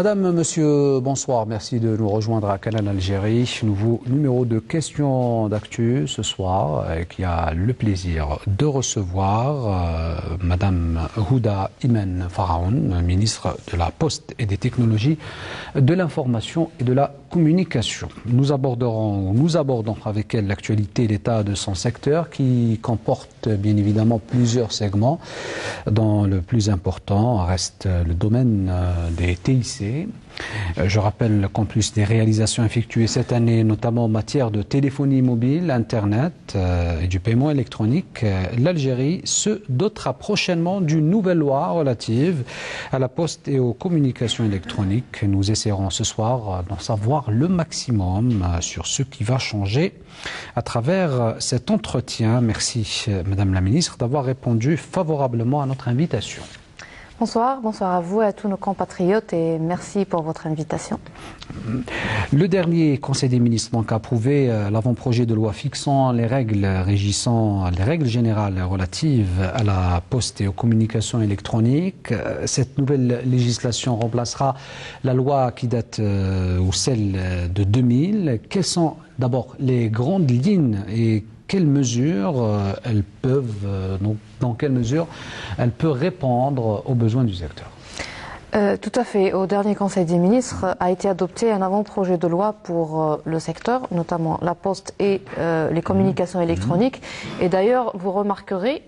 Madame, monsieur, bonsoir. Merci de nous rejoindre à Canal Algérie. Nouveau numéro de questions d'actu ce soir, qui a le plaisir de recevoir Madame Houda Imen Faraoun, ministre de la Poste et des Technologies de l'Information et de la Communication. Nous abordons avec elle l'actualité et l'état de son secteur qui comporte bien évidemment plusieurs segments, dont le plus important reste le domaine des TIC. Je rappelle qu'en plus des réalisations effectuées cette année, notamment en matière de téléphonie mobile, Internet et du paiement électronique, l'Algérie se dotera prochainement d'une nouvelle loi relative à la poste et aux communications électroniques. Nous essaierons ce soir d'en savoir le maximum sur ce qui va changer à travers cet entretien. Merci Madame la Ministre d'avoir répondu favorablement à notre invitation. Bonsoir, bonsoir à vous et à tous nos compatriotes et merci pour votre invitation. Le dernier Conseil des ministres a approuvé l'avant-projet de loi fixant les règles générales relatives à la poste et aux communications électroniques. Cette nouvelle législation remplacera la loi qui date ou celle de 2000. Quelles sont d'abord les grandes lignes et quelles mesures elles peuvent, dans quelle mesure elles peuvent répondre aux besoins du secteur? Tout à fait. Au dernier Conseil des ministres a été adopté un avant-projet de loi pour le secteur, notamment la poste et les communications électroniques. Et d'ailleurs, vous remarquerez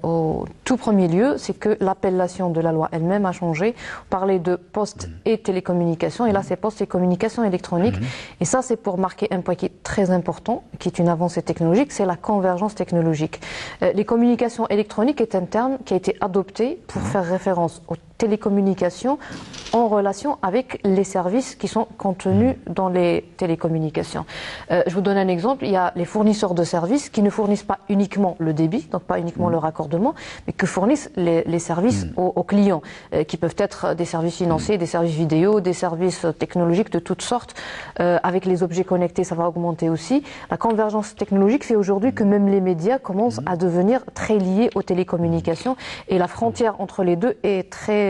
au tout premier lieu, c'est que l'appellation de la loi elle-même a changé. On parlait de poste et télécommunications, et là c'est poste et communications électroniques. Et ça, c'est pour marquer un point qui est très important, qui est une avancée technologique, c'est la convergence technologique. Les communications électroniques est un terme qui a été adopté pour faire référence aux télécommunications en relation avec les services qui sont contenus dans les télécommunications. Je vous donne un exemple, il y a les fournisseurs de services qui ne fournissent pas uniquement le débit, donc pas uniquement le raccordement, mais que fournissent les services aux clients, qui peuvent être des services financiers, des services vidéo, des services technologiques de toutes sortes. Avec les objets connectés, ça va augmenter aussi. La convergence technologique fait aujourd'hui que même les médias commencent à devenir très liés aux télécommunications et la frontière entre les deux est très,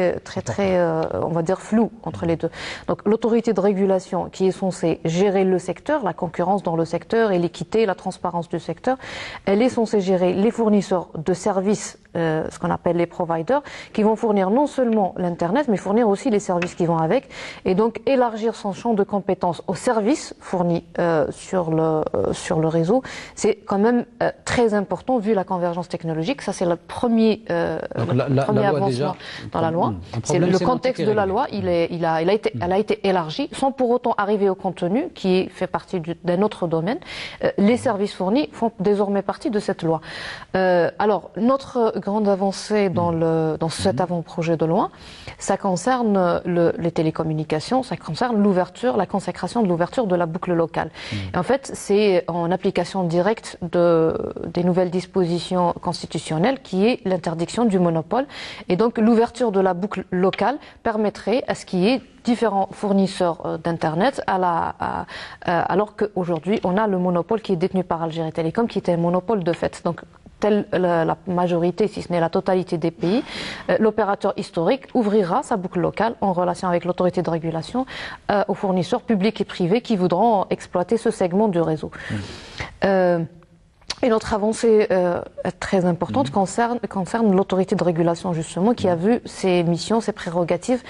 on va dire flou entre les deux. Donc l'autorité de régulation qui est censée gérer le secteur, la concurrence dans le secteur et l'équité, la transparence du secteur, elle est censée gérer les fournisseurs de services, ce qu'on appelle les providers, qui vont fournir non seulement l'Internet, mais fournir aussi les services qui vont avec, et donc élargir son champ de compétences aux services fournis sur le réseau. C'est quand même très important vu la convergence technologique. Ça, c'est le premier, premier avancement dans la loi. C'est le contexte de la loi, elle a été élargie sans pour autant arriver au contenu qui fait partie d'un autre domaine. Les services fournis font désormais partie de cette loi. Alors, notre grande avancée dans cet avant-projet de loi, ça concerne les télécommunications, ça concerne l'ouverture, la consécration de l'ouverture de la boucle locale. Et en fait, c'est en application directe des nouvelles dispositions constitutionnelles qui est l'interdiction du monopole. Et donc, l'ouverture de la boucle locale permettrait à ce qu'il y ait différents fournisseurs d'Internet alors qu'aujourd'hui, on a le monopole qui est détenu par Algérie Télécom, qui est un monopole de fait. Donc, telle la majorité, si ce n'est la totalité des pays, l'opérateur historique ouvrira sa boucle locale en relation avec l'autorité de régulation aux fournisseurs publics et privés qui voudront exploiter ce segment du réseau. Et notre avancée très importante concerne l'autorité de régulation justement qui a vu ses missions, ses prérogatives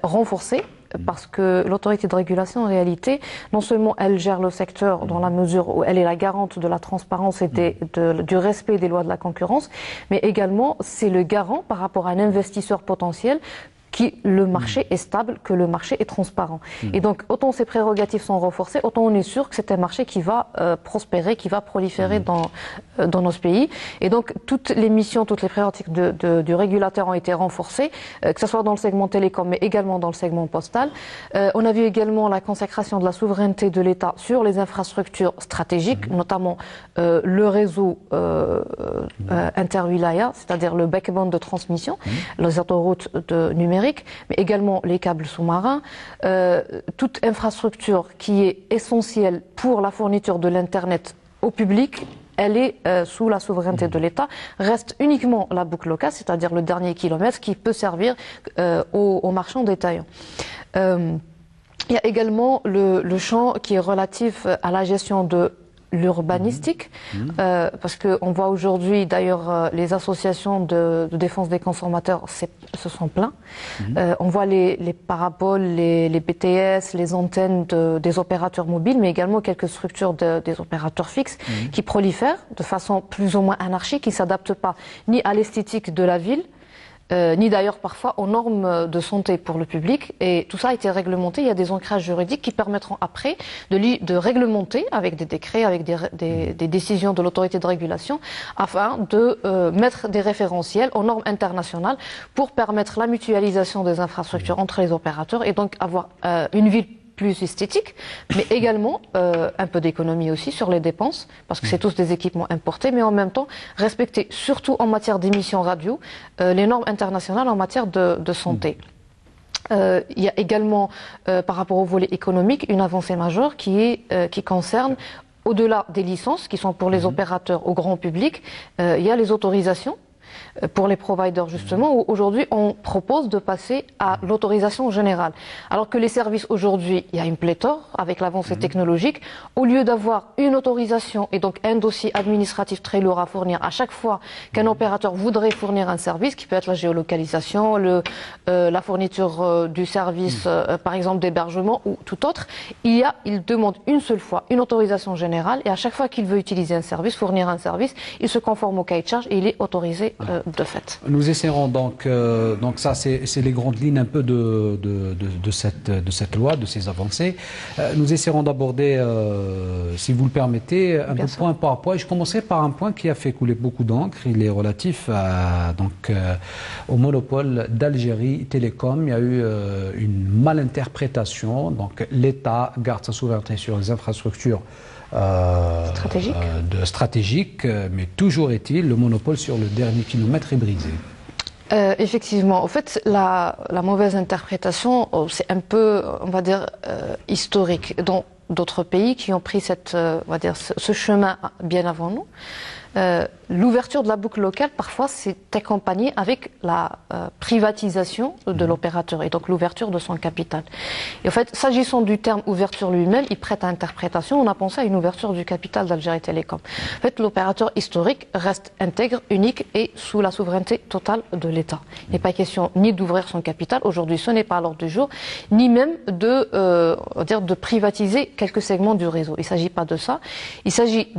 renforcées. Parce que l'autorité de régulation, en réalité, non seulement elle gère le secteur dans la mesure où elle est la garante de la transparence et du respect des lois de la concurrence, mais également c'est le garant par rapport à un investisseur potentiel que le marché est stable, que le marché est transparent. Et donc, autant ces prérogatives sont renforcées, autant on est sûr que c'est un marché qui va prospérer, qui va proliférer dans notre pays. Et donc, toutes les missions, toutes les prérogatives du régulateur ont été renforcées, que ce soit dans le segment télécom, mais également dans le segment postal. On a vu également la consécration de la souveraineté de l'État sur les infrastructures stratégiques, notamment le réseau interwilaya, c'est-à-dire le backbone de transmission, les autoroutes numériques, mais également les câbles sous-marins, toute infrastructure qui est essentielle pour la fourniture de l'Internet au public, elle est sous la souveraineté de l'État. Reste uniquement la boucle locale, c'est-à-dire le dernier kilomètre qui peut servir aux marchands détaillants. Il y a également le champ qui est relatif à la gestion de l'urbanistique, parce qu'on voit aujourd'hui d'ailleurs les associations de défense des consommateurs se sont plaints. On voit les paraboles, les BTS, les antennes des opérateurs mobiles, mais également quelques structures des opérateurs fixes qui prolifèrent de façon plus ou moins anarchique, qui ne s'adaptent pas ni à l'esthétique de la ville, ni d'ailleurs parfois aux normes de santé pour le public. Et tout ça a été réglementé. Il y a des ancrages juridiques qui permettront après de réglementer avec des décrets, avec des décisions de l'autorité de régulation, afin de mettre des référentiels aux normes internationales pour permettre la mutualisation des infrastructures entre les opérateurs et donc avoir une ville plus esthétique, mais également un peu d'économie aussi sur les dépenses, parce que c'est tous des équipements importés, mais en même temps respecter, surtout en matière d'émissions radio, les normes internationales en matière de santé. Il y a également, par rapport au volet économique, une avancée majeure qui concerne, au-delà des licences, qui sont pour les opérateurs au grand public, il y a les autorisations pour les providers justement, où aujourd'hui on propose de passer à l'autorisation générale. Alors que les services aujourd'hui, il y a une pléthore avec l'avancée technologique, au lieu d'avoir une autorisation et donc un dossier administratif très lourd à fournir à chaque fois qu'un opérateur voudrait fournir un service, qui peut être la géolocalisation, la fourniture du service par exemple d'hébergement ou tout autre, il demande une seule fois une autorisation générale et à chaque fois qu'il veut utiliser un service, fournir un service, il se conforme au cahier de charge et il est autorisé de fait. Nous essaierons donc ça c'est les grandes lignes un peu de cette loi, de ces avancées. Nous essaierons d'aborder, si vous le permettez, un peu point par point. Je commencerai par un point qui a fait couler beaucoup d'encre. Il est relatif au monopole d'Algérie Télécom. Il y a eu une malinterprétation. Donc l'État garde sa souveraineté sur les infrastructures stratégique, mais toujours est-il, le monopole sur le dernier kilomètre est brisé. Effectivement, en fait, la mauvaise interprétation, c'est un peu, on va dire, historique. Dans d'autres pays qui ont pris on va dire, ce chemin bien avant nous, l'ouverture de la boucle locale, parfois, c'est accompagné avec la privatisation de l'opérateur et donc l'ouverture de son capital. Et en fait, s'agissant du terme ouverture lui-même, il prête à interprétation. On a pensé à une ouverture du capital d'Algérie Télécom. En fait, l'opérateur historique reste intègre, unique et sous la souveraineté totale de l'État. Il n'est pas question ni d'ouvrir son capital, aujourd'hui ce n'est pas à l'ordre du jour, ni même de privatiser quelques segments du réseau. Il ne s'agit pas de ça. Il s'agit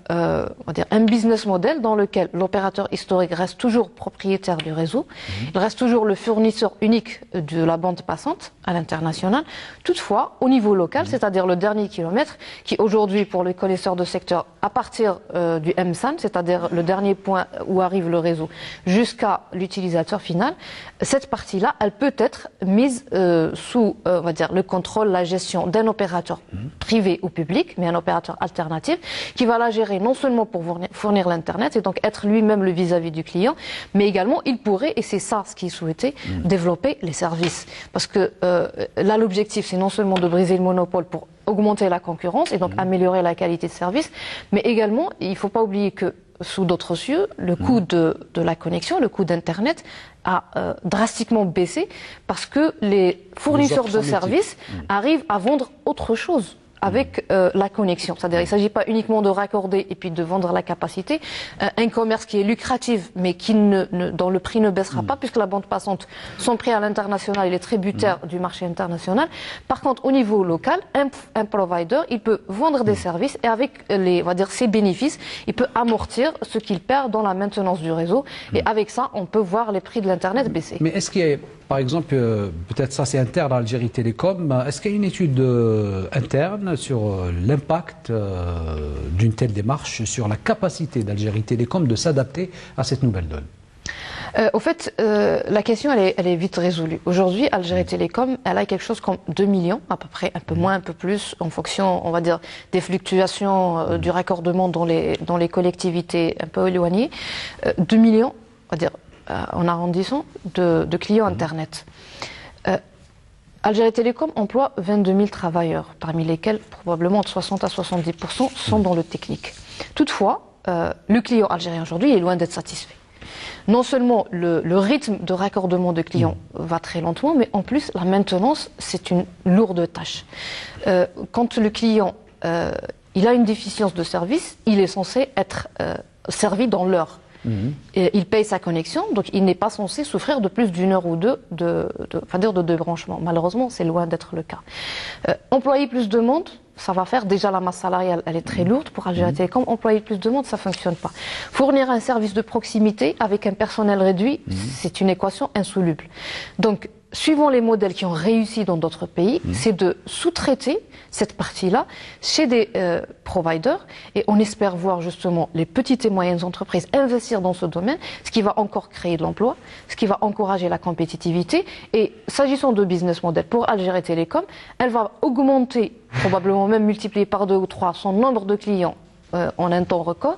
un business model dans lequel l'opérateur historique reste toujours propriétaire du réseau, il reste toujours le fournisseur unique de la bande passante à l'international. Toutefois, au niveau local, c'est-à-dire le dernier kilomètre, qui aujourd'hui, pour les connaisseurs de secteur, à partir du MSAN, c'est-à-dire le dernier point où arrive le réseau, jusqu'à l'utilisateur final, cette partie-là, elle peut être mise sous, on va dire, le contrôle, la gestion d'un opérateur privé ou public, mais un opérateur alternatif, qui va la gérer non seulement pour fournir l'Internet, et donc être lui-même le vis-à-vis du client, mais également il pourrait, et c'est ça ce qui est souhaité, développer les services. Parce que là, l'objectif, c'est non seulement de briser le monopole pour augmenter la concurrence et donc améliorer la qualité de service, mais également, il ne faut pas oublier que sous d'autres cieux, le coût de la connexion, le coût d'Internet a drastiquement baissé parce que les fournisseurs de services arrivent à vendre autre chose avec la connexion. C'est-à-dire, il ne s'agit pas uniquement de raccorder et puis de vendre la capacité. Un commerce qui est lucratif, mais dont le prix ne baissera pas, puisque la bande passante, son prix à l'international, il est tributaire du marché international. Par contre, au niveau local, un provider, il peut vendre des services et avec on va dire, ses bénéfices, il peut amortir ce qu'il perd dans la maintenance du réseau. Et avec ça, on peut voir les prix de l'Internet baisser. Mais est-ce qu'il y a, par exemple, peut-être ça c'est interne à Algérie Télécom, est-ce qu'il y a une étude interne sur l'impact d'une telle démarche sur la capacité d'Algérie Télécom de s'adapter à cette nouvelle donne? Au fait, la question, elle est vite résolue. Aujourd'hui, Algérie Télécom, elle a quelque chose comme 2 millions, à peu près, un peu moins, un peu plus, en fonction, on va dire, des fluctuations du raccordement dans les collectivités un peu éloignées. 2 millions, on va dire, en arrondissant, de clients Internet. Algérie Télécom emploie 22 000 travailleurs, parmi lesquels probablement entre 60 à 70% sont dans le technique. Toutefois, le client algérien aujourd'hui est loin d'être satisfait. Non seulement le rythme de raccordement de clients va très lentement, mais en plus la maintenance, c'est une lourde tâche. Quand le client il a une déficience de service, il est censé être servi dans l'heure. Et il paye sa connexion, donc il n'est pas censé souffrir de plus d'une heure ou deux de débranchement. Malheureusement, c'est loin d'être le cas. Employer plus de monde, ça va faire déjà la masse salariale, elle est très lourde pour Algérie Télécom. Employer plus de monde, ça fonctionne pas. Fournir un service de proximité avec un personnel réduit, c'est une équation insoluble. Donc, suivant les modèles qui ont réussi dans d'autres pays, c'est de sous-traiter cette partie-là chez des providers, et on espère voir justement les petites et moyennes entreprises investir dans ce domaine, ce qui va encore créer de l'emploi, ce qui va encourager la compétitivité. Et s'agissant de business model pour Algérie Télécom, elle va augmenter, probablement même multiplier par 2 ou 3 son nombre de clients en un temps record,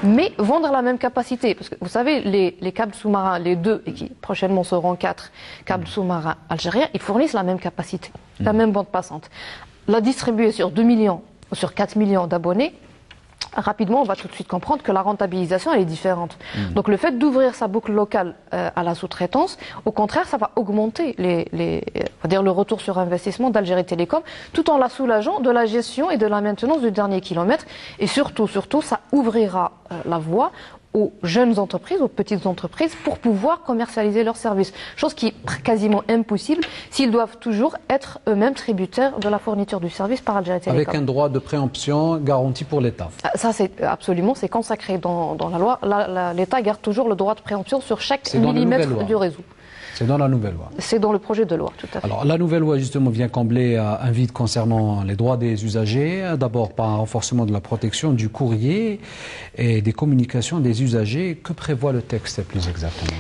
mais vendre la même capacité. Parce que vous savez, les câbles sous-marins, les 2, et qui prochainement seront 4 câbles sous-marins algériens, ils fournissent la même capacité, la même bande passante. La distribuer sur 2 millions, sur 4 millions d'abonnés, rapidement, on va tout de suite comprendre que la rentabilisation, elle est différente. Donc le fait d'ouvrir sa boucle locale à la sous-traitance, au contraire, ça va augmenter on va dire le retour sur investissement d'Algérie Télécom, tout en la soulageant de la gestion et de la maintenance du dernier kilomètre. Et surtout, ça ouvrira la voie aux jeunes entreprises, aux petites entreprises, pour pouvoir commercialiser leurs services. Chose qui est quasiment impossible s'ils doivent toujours être eux-mêmes tributaires de la fourniture du service par Algérie Télécom. Avec un droit de préemption garanti pour l'État. Ça, c'est consacré dans la loi. L'État garde toujours le droit de préemption sur chaque millimètre du réseau. C'est dans la nouvelle loi. C'est dans le projet de loi, tout à fait. Alors, la nouvelle loi, justement, vient combler un vide concernant les droits des usagers. D'abord, par un renforcement de la protection du courrier et des communications des usagers. Que prévoit le texte, plus exactement ?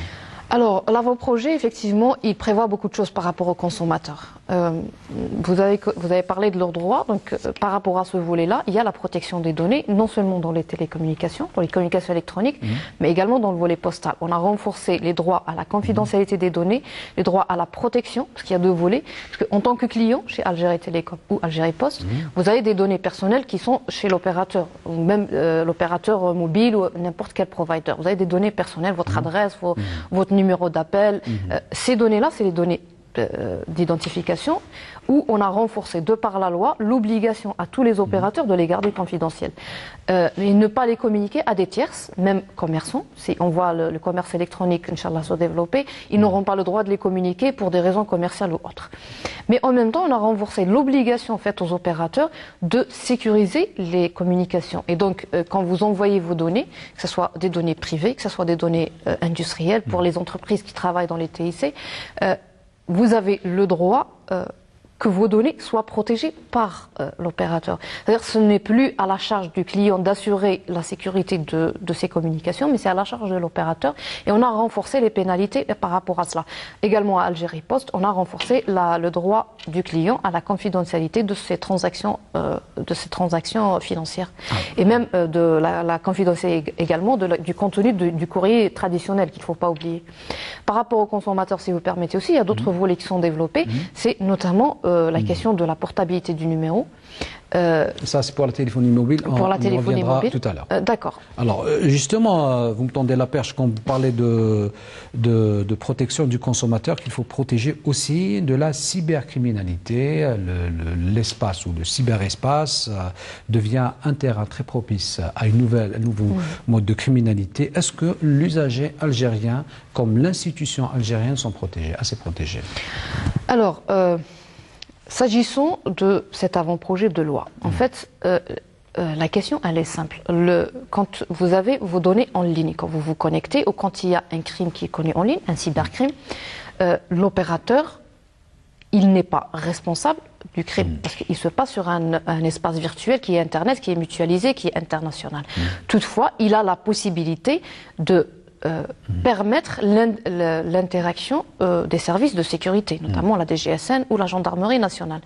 Alors, l'avant-projet, effectivement, il prévoit beaucoup de choses par rapport aux consommateurs. Vous avez parlé de leurs droits, donc par rapport à ce volet-là, il y a la protection des données, non seulement dans les télécommunications, dans les communications électroniques, mais également dans le volet postal. On a renforcé les droits à la confidentialité des données, les droits à la protection, parce qu'il y a 2 volets. Parce qu'en tant que client, chez Algérie Télécom ou Algérie Post, vous avez des données personnelles qui sont chez l'opérateur, ou même l'opérateur mobile ou n'importe quel provider. Vous avez des données personnelles, votre adresse, votre numéro d'appel. Ces données-là, c'est les données d'identification où on a renforcé de par la loi l'obligation à tous les opérateurs de les garder confidentiels et ne pas les communiquer à des tierces, même commerçants. Si on voit le commerce électronique, Inch'Allah, se développer, ils n'auront pas le droit de les communiquer pour des raisons commerciales ou autres. Mais en même temps, on a renforcé l'obligation faite aux opérateurs de sécuriser les communications. Et donc, quand vous envoyez vos données, que ce soit des données privées, que ce soit des données industrielles pour les entreprises qui travaillent dans les TIC, vous avez le droit que vos données soient protégées par l'opérateur. C'est-à-dire que ce n'est plus à la charge du client d'assurer la sécurité de ses communications, mais c'est à la charge de l'opérateur. Et on a renforcé les pénalités par rapport à cela. Également à Algérie Post, on a renforcé le droit du client à la confidentialité de ces transactions financières. Et même de la confidentialité également du contenu du courrier traditionnel qu'il ne faut pas oublier. Par rapport aux consommateurs, si vous permettez aussi, il y a d'autres volets qui sont développés. C'est notamment la question de la portabilité du numéro. Ça, c'est pour la téléphonie mobile. Pour la téléphonie mobile. Tout à l'heure. D'accord. Alors, justement, vous me tendez la perche quand vous parlez de protection du consommateur, qu'il faut protéger aussi de la cybercriminalité. L'espace ou le cyberespace devient un terrain très propice à un nouveau mode de criminalité. Est-ce que l'usager algérien, comme l'institution algérienne, sont assez protégés? Alors, s'agissant de cet avant-projet de loi, en fait, la question, elle est simple. Quand vous avez vos données en ligne, quand vous vous connectez, ou quand il y a un crime qui est connu en ligne, un cybercrime, l'opérateur, il n'est pas responsable du crime, parce qu'il se passe sur un espace virtuel qui est Internet, qui est mutualisé, qui est international. Toutefois, il a la possibilité de permettre l'interaction des services de sécurité, notamment la DGSN ou la gendarmerie nationale.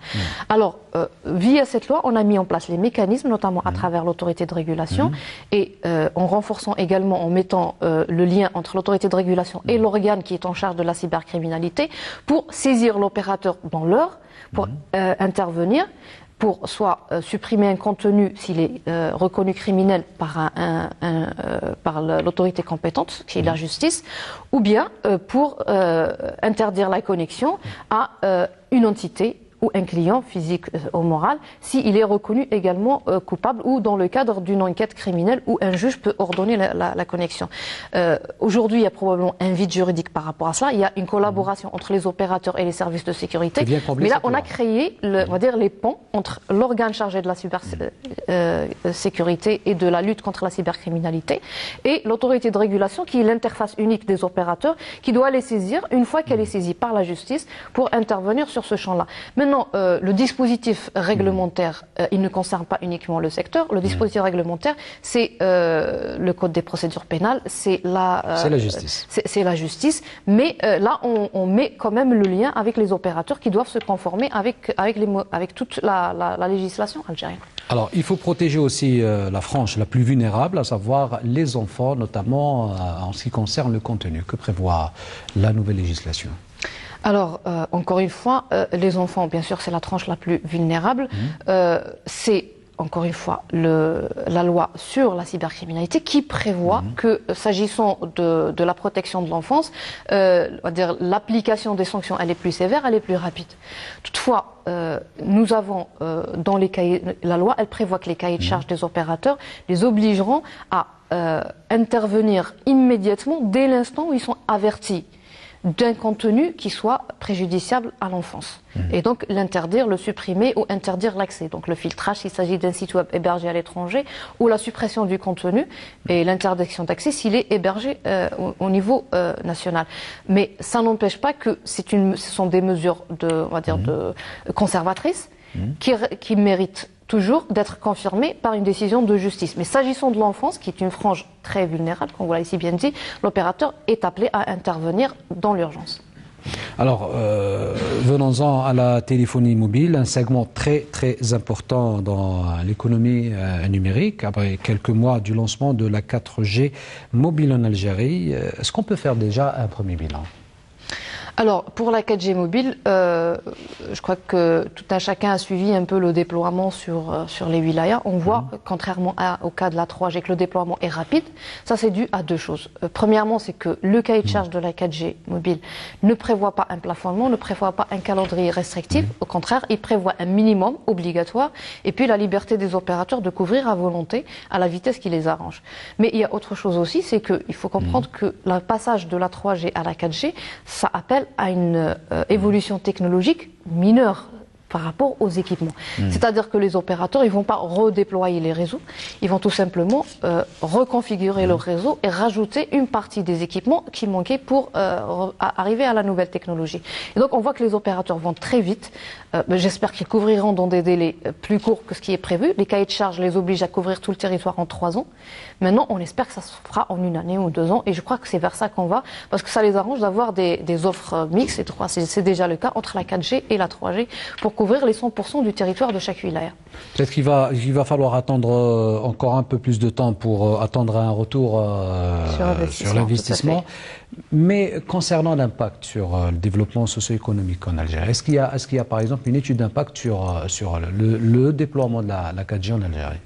Alors, via cette loi, on a mis en place les mécanismes, notamment à travers l'autorité de régulation, et en renforçant également, en mettant le lien entre l'autorité de régulation et l'organe qui est en charge de la cybercriminalité, pour saisir l'opérateur dans l'heure, pour intervenir, pour soit supprimer un contenu s'il est reconnu criminel par l'autorité compétente, qui est la justice, ou bien pour interdire la connexion à une entité ou un client physique ou moral, s'il est reconnu également coupable ou dans le cadre d'une enquête criminelle où un juge peut ordonner la connexion. Aujourd'hui, il y a probablement un vide juridique par rapport à cela. Il y a une collaboration entre les opérateurs et les services de sécurité. Mais là, on a créé, on va dire, les ponts entre l'organe chargé de la cybersécurité et de la lutte contre la cybercriminalité et l'autorité de régulation qui est l'interface unique des opérateurs qui doit les saisir une fois qu'elle est saisie par la justice pour intervenir sur ce champ-là. Maintenant, le dispositif réglementaire, il ne concerne pas uniquement le secteur. Le dispositif réglementaire, c'est le Code des procédures pénales, c'est la justice. C'est la justice. Mais là, on met quand même le lien avec les opérateurs qui doivent se conformer avec toute la législation algérienne. Alors, il faut protéger aussi la frange la plus vulnérable, à savoir les enfants, notamment en ce qui concerne le contenu. Que prévoit la nouvelle législation ? Alors, encore une fois, les enfants, bien sûr, c'est la tranche la plus vulnérable. C'est, encore une fois, la loi sur la cybercriminalité qui prévoit que, s'agissant de la protection de l'enfance, l'application des sanctions, elle est plus sévère, elle est plus rapide. Toutefois, nous avons dans les cahiers, la loi, elle prévoit que les cahiers de charge des opérateurs les obligeront à intervenir immédiatement dès l'instant où ils sont avertis d'un contenu qui soit préjudiciable à l'enfance. Et donc l'interdire, le supprimer ou interdire l'accès. Donc le filtrage s'il s'agit d'un site web hébergé à l'étranger ou la suppression du contenu et l'interdiction d'accès s'il est hébergé au niveau national. Mais ça n'empêche pas que ce sont des mesures conservatrices qui méritent toujours d'être confirmé par une décision de justice. Mais s'agissant de l'enfance, qui est une frange très vulnérable, comme vous l'avez si bien dit, l'opérateur est appelé à intervenir dans l'urgence. Alors, venons-en à la téléphonie mobile, un segment très important dans l'économie numérique. Après quelques mois du lancement de la 4G mobile en Algérie, est-ce qu'on peut faire déjà un premier bilan ? Alors, pour la 4G mobile, je crois que tout un chacun a suivi un peu le déploiement sur les wilayas. On voit, contrairement au cas de la 3G, que le déploiement est rapide. Ça, c'est dû à deux choses. Premièrement, c'est que le cahier de charge de la 4G mobile ne prévoit pas un plafonnement, ne prévoit pas un calendrier restrictif. Au contraire, il prévoit un minimum obligatoire et puis la liberté des opérateurs de couvrir à volonté, à la vitesse qui les arrange. Mais il y a autre chose aussi, c'est qu'il faut comprendre que le passage de la 3G à la 4G, ça appelle à une évolution technologique mineure par rapport aux équipements. C'est-à-dire que les opérateurs, ils ne vont pas redéployer les réseaux, ils vont tout simplement reconfigurer le réseau et rajouter une partie des équipements qui manquaient pour arriver à la nouvelle technologie. Et donc on voit que les opérateurs vont très vite. J'espère qu'ils couvriront dans des délais plus courts que ce qui est prévu. Les cahiers de charges les obligent à couvrir tout le territoire en 3 ans. Maintenant, on espère que ça se fera en 1 année ou 2 ans. Et je crois que c'est vers ça qu'on va, parce que ça les arrange d'avoir des offres mixtes. Et c'est déjà le cas entre la 4G et la 3G pour couvrir les 100% du territoire de chaque wilaya. Peut-être qu'il va falloir attendre encore un peu plus de temps pour attendre un retour sur l'investissement. Mais concernant l'impact sur le développement socio-économique en Algérie, est-ce qu'il y a par exemple une étude d'impact sur le déploiement de la 4G en Algérie?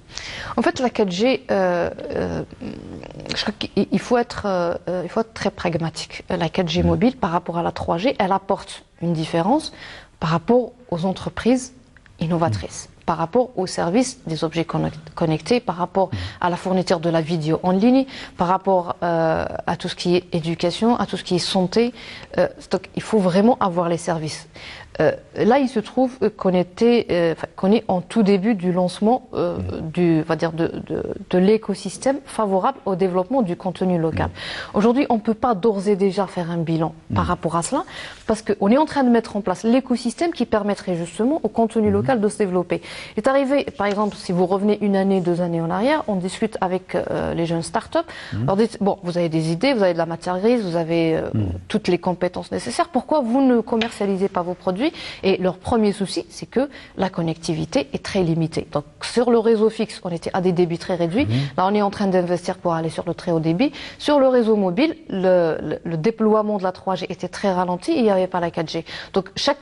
En fait, la 4G, je crois qu'il faut être très pragmatique. La 4G mobile par rapport à la 3G, elle apporte une différence par rapport aux entreprises innovatrices, par rapport aux services des objets connectés, par rapport à la fourniture de la vidéo en ligne, par rapport à tout ce qui est éducation, à tout ce qui est santé. Donc, il faut vraiment avoir les services. Là, il se trouve qu'on est en tout début du lancement de l'écosystème favorable au développement du contenu local. Aujourd'hui, on ne peut pas d'ores et déjà faire un bilan par rapport à cela, parce qu'on est en train de mettre en place l'écosystème qui permettrait justement au contenu local de se développer. Il est arrivé, par exemple, si vous revenez 1 année, 2 années en arrière, on discute avec les jeunes start-up. Alors dites, bon, vous avez des idées, vous avez de la matière grise, vous avez toutes les compétences nécessaires. Pourquoi vous ne commercialisez pas vos produits? Et leur premier souci, c'est que la connectivité est très limitée. Donc sur le réseau fixe, on était à des débits très réduits. Là, on est en train d'investir pour aller sur le très haut débit. Sur le réseau mobile, le déploiement de la 3G était très ralenti et il n'y avait pas la 4G. Donc chaque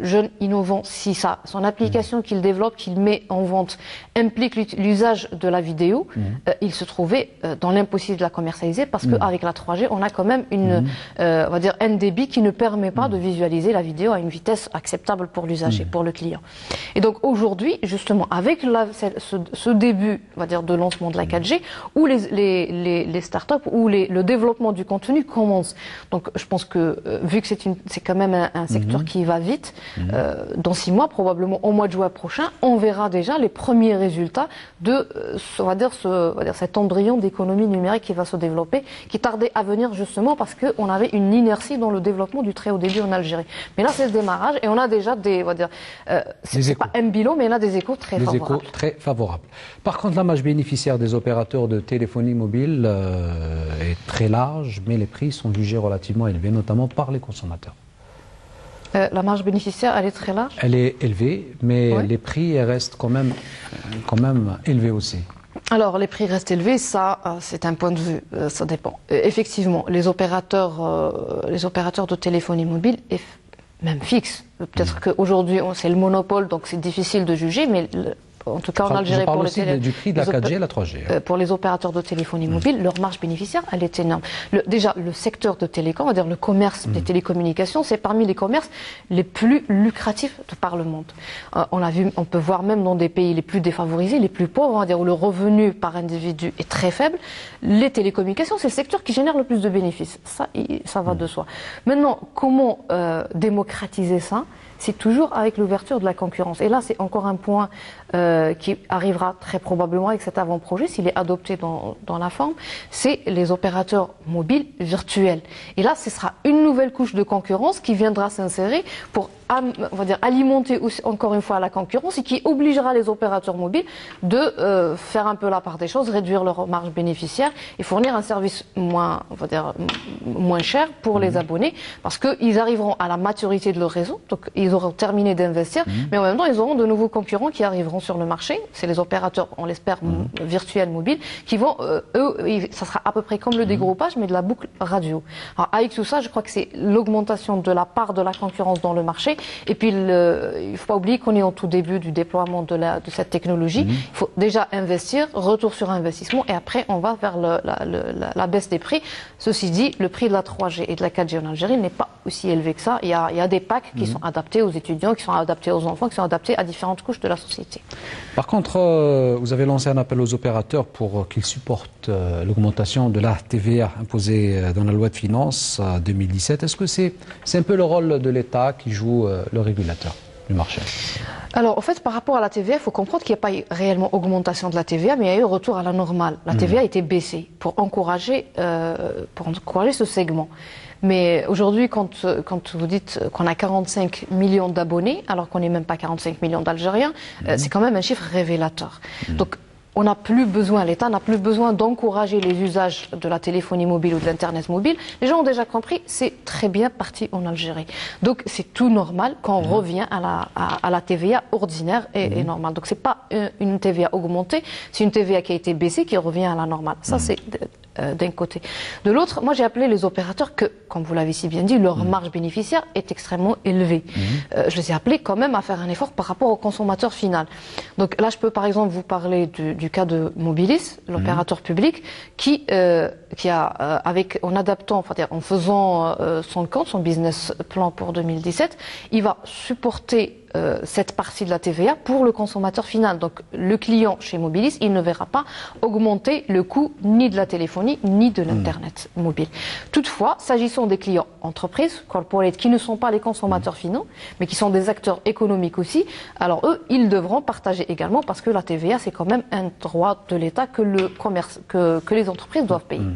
jeune, innovant, si son application qu'il développe, qu'il met en vente, implique l'usage de la vidéo, il se trouvait dans l'impossible de la commercialiser parce qu'avec la 3G, on a quand même on va dire un débit qui ne permet pas de visualiser la vidéo à une vitesse acceptable pour l'usager, pour le client. Et donc aujourd'hui, justement, avec ce début, on va dire, de lancement de la 4G, où les startups, où le développement du contenu commence. Donc je pense que vu que c'est quand même un secteur qui va vite, dans 6 mois, probablement au mois de juin prochain, on verra déjà les premiers résultats de, on va dire cet embryon d'économie numérique qui va se développer, qui tardait à venir justement parce qu'on avait une inertie dans le développement du très haut débit en Algérie. Mais là, c'est le démarrage et on a déjà des, on va dire, c'est pas un bilan, mais on a des échos très favorables. Des échos très favorables. Par contre, la marge bénéficiaire des opérateurs de téléphonie mobile est très large, mais les prix sont jugés relativement élevés, notamment par les consommateurs. La marge bénéficiaire, elle est très large? Elle est élevée, mais les prix restent quand même élevés aussi. Alors, les prix restent élevés, ça, c'est un point de vue, ça dépend. Effectivement, les opérateurs de téléphonie mobile, même fixes, peut-être qu'aujourd'hui, c'est le monopole, donc c'est difficile de juger, mais en tout cas en Algérie, pour du prix de la 4G et la 3G. Pour les opérateurs de téléphonie mobile, leur marge bénéficiaire, elle est énorme. Déjà, le secteur de télécom, on va dire le commerce des télécommunications, c'est parmi les commerces les plus lucratifs de par le monde. On peut voir même dans des pays les plus défavorisés, les plus pauvres, on va dire, où le revenu par individu est très faible, les télécommunications, c'est le secteur qui génère le plus de bénéfices. Ça va de soi. Maintenant, comment démocratiser ça? C'est toujours avec l'ouverture de la concurrence. Et là, c'est encore un point qui arrivera très probablement avec cet avant-projet, s'il est adopté dans la forme, c'est les opérateurs mobiles virtuels. Et là, ce sera une nouvelle couche de concurrence qui viendra s'insérer pour, on va dire, alimenter aussi, encore une fois la concurrence et qui obligera les opérateurs mobiles de faire un peu la part des choses, réduire leur marge bénéficiaire et fournir un service moins, on va dire, moins cher pour les abonnés parce qu'ils arriveront à la maturité de leur réseau, donc ils auront terminé d'investir, mais en même temps, ils auront de nouveaux concurrents qui arriveront sur le marché. C'est les opérateurs, on l'espère, virtuels mobiles, qui vont, eux, ça sera à peu près comme le dégroupage, mais de la boucle radio. Alors, avec tout ça, je crois que c'est l'augmentation de la part de la concurrence dans le marché. Et puis, il ne faut pas oublier qu'on est au tout début du déploiement de cette technologie. Il faut déjà investir, retour sur investissement, et après, on va vers la baisse des prix. Ceci dit, le prix de la 3G et de la 4G en Algérie n'est pas aussi élevé que ça. Il y a des packs qui sont adaptés aux étudiants, qui sont adaptés aux enfants, qui sont adaptés à différentes couches de la société. Par contre, vous avez lancé un appel aux opérateurs pour qu'ils supportent l'augmentation de la TVA imposée dans la loi de finances 2017. Est-ce que c'est un peu le rôle de l'État qui joue le régulateur du marché? Alors, en fait, par rapport à la TVA, il faut comprendre qu'il n'y a pas eu réellement augmentation de la TVA, mais il y a eu retour à la normale. La TVA a été baissée pour encourager ce segment. Mais aujourd'hui, quand vous dites qu'on a 45 millions d'abonnés, alors qu'on n'est même pas 45 millions d'Algériens, c'est quand même un chiffre révélateur. Donc, on n'a plus besoin, l'État n'a plus besoin d'encourager les usages de la téléphonie mobile ou de l'Internet mobile. Les gens ont déjà compris, c'est très bien parti en Algérie. Donc c'est tout normal quand on revient à la TVA ordinaire et normale. Donc c'est pas une TVA augmentée, c'est une TVA qui a été baissée qui revient à la normale. Ça c'est d'un côté. De l'autre, moi j'ai appelé les opérateurs que, comme vous l'avez si bien dit, leur marge bénéficiaire est extrêmement élevée. Je les ai appelés quand même à faire un effort par rapport au consommateur final. Donc là je peux par exemple vous parler du cas de Mobilis, l'opérateur public, qui a, en adaptant, en faisant son compte, son business plan pour 2017, il va supporter cette partie de la TVA pour le consommateur final. Donc le client chez Mobilis, il ne verra pas augmenter le coût ni de la téléphonie ni de l'Internet mobile. Toutefois, s'agissant des clients entreprises, corporate, qui ne sont pas les consommateurs finaux, mais qui sont des acteurs économiques aussi, alors eux, ils devront partager également parce que la TVA, c'est quand même un droit de l'État que les entreprises doivent payer.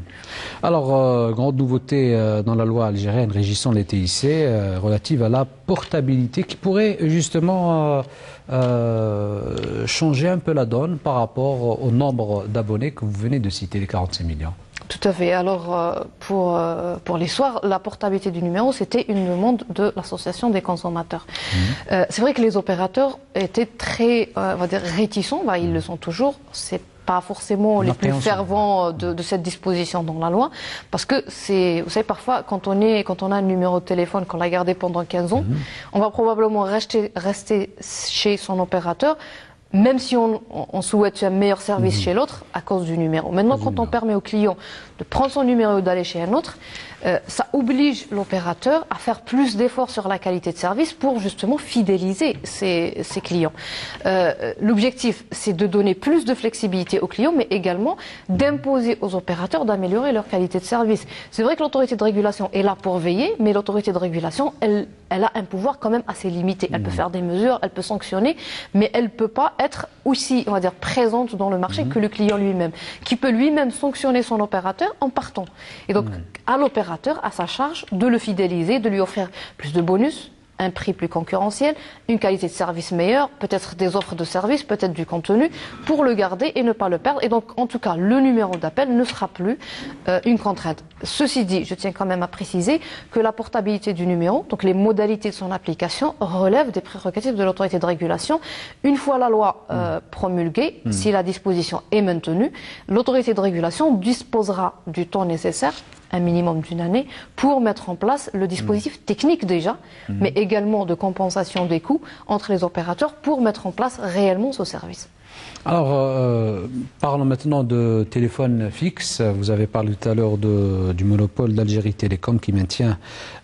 Alors, grande nouveauté dans la loi algérienne régissant les TIC relative à la portabilité qui pourrait justement changer un peu la donne par rapport au nombre d'abonnés que vous venez de citer, les 45 millions. Tout à fait. Alors, pour les soirs, la portabilité du numéro, c'était une demande de l'association des consommateurs. C'est vrai que les opérateurs étaient très, on va dire, réticents. Ils le sont toujours. C'est pas forcément les plus fervents de cette disposition dans la loi, parce que vous savez, parfois, quand on a un numéro de téléphone, qu'on l'a gardé pendant 15 ans, on va probablement rester chez son opérateur, même si on souhaite un meilleur service chez l'autre à cause du numéro. Maintenant, quand on permet au client de prendre son numéro et d'aller chez un autre, ça oblige l'opérateur à faire plus d'efforts sur la qualité de service pour justement fidéliser ses clients. L'objectif, c'est de donner plus de flexibilité aux clients, mais également d'imposer aux opérateurs d'améliorer leur qualité de service. C'est vrai que l'autorité de régulation est là pour veiller, mais l'autorité de régulation, elle a un pouvoir quand même assez limité. Elle peut faire des mesures, elle peut sanctionner, mais elle ne peut pas être aussi, on va dire, présente dans le marché que le client lui-même, qui peut lui-même sanctionner son opérateur en partant. Et donc, à l'opérateur, à sa charge de le fidéliser, de lui offrir plus de bonus, un prix plus concurrentiel, une qualité de service meilleure, peut-être des offres de service, peut-être du contenu, pour le garder et ne pas le perdre. Et donc, en tout cas, le numéro d'appel ne sera plus une contrainte. Ceci dit, je tiens quand même à préciser que la portabilité du numéro, donc les modalités de son application, relèvent des prérogatives de l'autorité de régulation. Une fois la loi promulguée, si la disposition est maintenue, l'autorité de régulation disposera du temps nécessaire, un minimum d'une année, pour mettre en place le dispositif technique déjà, mais également de compensation des coûts entre les opérateurs pour mettre en place réellement ce service. Alors, parlons maintenant de téléphone fixe. Vous avez parlé tout à l'heure du monopole d'Algérie Télécom qui maintient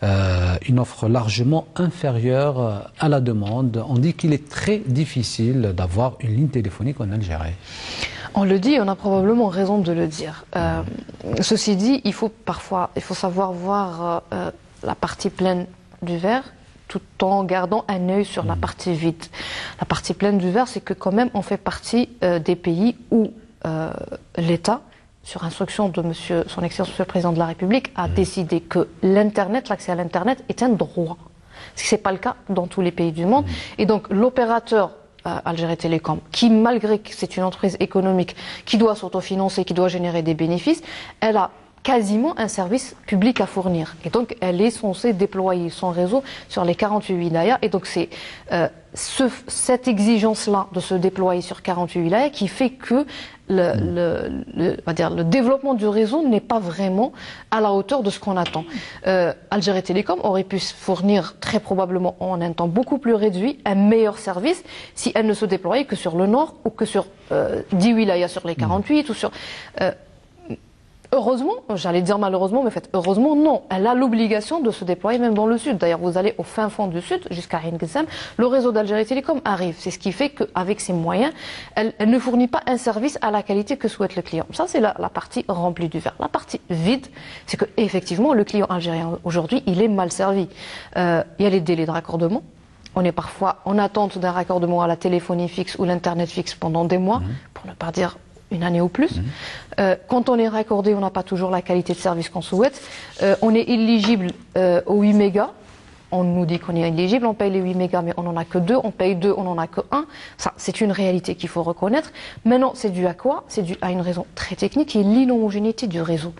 une offre largement inférieure à la demande. On dit qu'il est très difficile d'avoir une ligne téléphonique en Algérie. On le dit, on a probablement raison de le dire. Ceci dit, il faut savoir voir la partie pleine du verre tout en gardant un œil sur la partie vide. La partie pleine du verre, c'est que quand même on fait partie des pays où l'État, sur instruction de son Excellence Monsieur le Président de la République, a décidé que l'accès à l'Internet est un droit. Ce n'est pas le cas dans tous les pays du monde. Et donc l'opérateur Algérie Télécom, qui malgré que c'est une entreprise économique qui doit s'autofinancer, qui doit générer des bénéfices, elle a quasiment un service public à fournir. Et donc, elle est censée déployer son réseau sur les 48 wilayas. Et donc, c'est cette exigence-là de se déployer sur 48 wilayas qui fait que le développement du réseau n'est pas vraiment à la hauteur de ce qu'on attend. Algérie Télécom aurait pu fournir très probablement en un temps beaucoup plus réduit un meilleur service si elle ne se déployait que sur le nord ou que sur 10 wilayas sur les 48 ou sur... Heureusement, j'allais dire malheureusement, mais en fait, heureusement, non. Elle a l'obligation de se déployer même dans le sud. D'ailleurs, vous allez au fin fond du sud, jusqu'à Ain Ghessem, le réseau d'Algérie Télécom arrive. C'est ce qui fait qu'avec ses moyens, elle ne fournit pas un service à la qualité que souhaite le client. Ça, c'est la partie remplie du verre. La partie vide, c'est que effectivement, le client algérien aujourd'hui, il est mal servi. Il y a les délais de raccordement. On est parfois en attente d'un raccordement à la téléphonie fixe ou l'Internet fixe pendant des mois, pour ne pas dire une année ou plus. Quand on est raccordé, on n'a pas toujours la qualité de service qu'on souhaite. On est éligible aux 8 mégas. On nous dit qu'on est éligible, on paye les 8 mégas, mais on n'en a que 2. On paye 2, on n'en a que 1. Ça, c'est une réalité qu'il faut reconnaître. Maintenant, c'est dû à quoi? C'est dû à une raison très technique qui est l'inhomogénéité du réseau.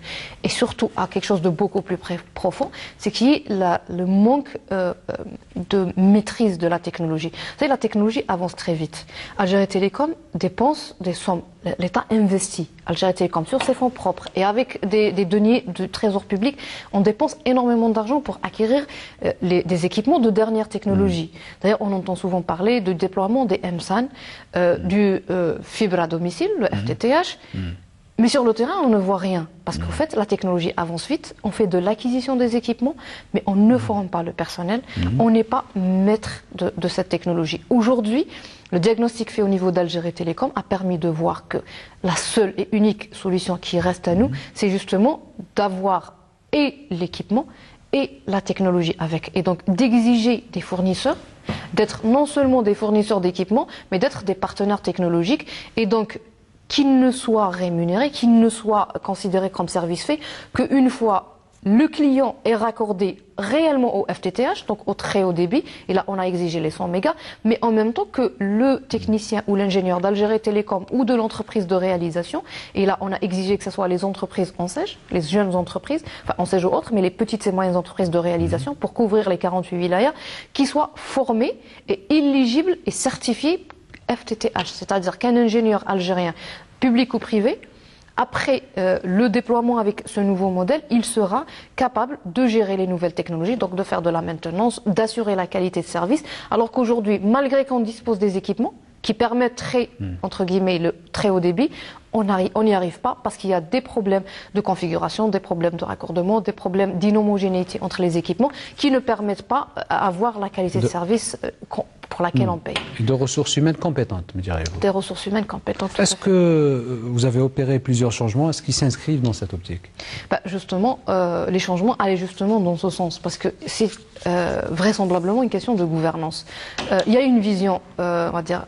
Et surtout à quelque chose de beaucoup plus profond, c'est qu'il y ait le manque de maîtrise de la technologie. Vous savez, la technologie avance très vite. Algérie Télécom dépense des sommes. L'État investit, Algérie Télécom, sur ses fonds propres et avec des deniers du trésor public, on dépense énormément d'argent pour acquérir des équipements de dernière technologie. D'ailleurs, on entend souvent parler du déploiement des MSAN, du fibre à domicile, le FTTH, mais sur le terrain, on ne voit rien. Parce qu'en fait, la technologie avance vite, on fait de l'acquisition des équipements, mais on ne forme pas le personnel, on n'est pas maître de cette technologie. Aujourd'hui, le diagnostic fait au niveau d'Algérie Télécom a permis de voir que la seule et unique solution qui reste à nous, c'est justement d'avoir et l'équipement et la technologie avec. Et donc d'exiger des fournisseurs, d'être non seulement des fournisseurs d'équipements, mais d'être des partenaires technologiques et donc qu'ils ne soient rémunérés, qu'ils ne soient considérés comme service fait, qu'une fois le client est raccordé réellement au FTTH, donc au très haut débit, et là on a exigé les 100 mégas, mais en même temps que le technicien ou l'ingénieur d'Algérie Télécom ou de l'entreprise de réalisation, et là on a exigé que ce soit les entreprises ENSEJ, les jeunes entreprises, enfin ENSEJ ou autres, mais les petites et moyennes entreprises de réalisation pour couvrir les 48 wilayas, qui soient formés et éligibles et certifiés FTTH, c'est-à-dire qu'un ingénieur algérien public ou privé, après le déploiement avec ce nouveau modèle, il sera capable de gérer les nouvelles technologies, donc de faire de la maintenance, d'assurer la qualité de service, alors qu'aujourd'hui, malgré qu'on dispose des équipements qui permettraient, entre guillemets, le très haut débit, on n'y arrive pas parce qu'il y a des problèmes de configuration, des problèmes de raccordement, des problèmes d'inhomogénéité entre les équipements qui ne permettent pas d'avoir la qualité de service pour laquelle on paye. Et de ressources humaines compétentes, me direz-vous. Des ressources humaines compétentes. Est-ce que vous avez opéré plusieurs changements? Est-ce qu'ils s'inscrivent dans cette optique? Justement, les changements allaient justement dans ce sens, parce que c'est vraisemblablement une question de gouvernance. Il y a une vision, on va dire,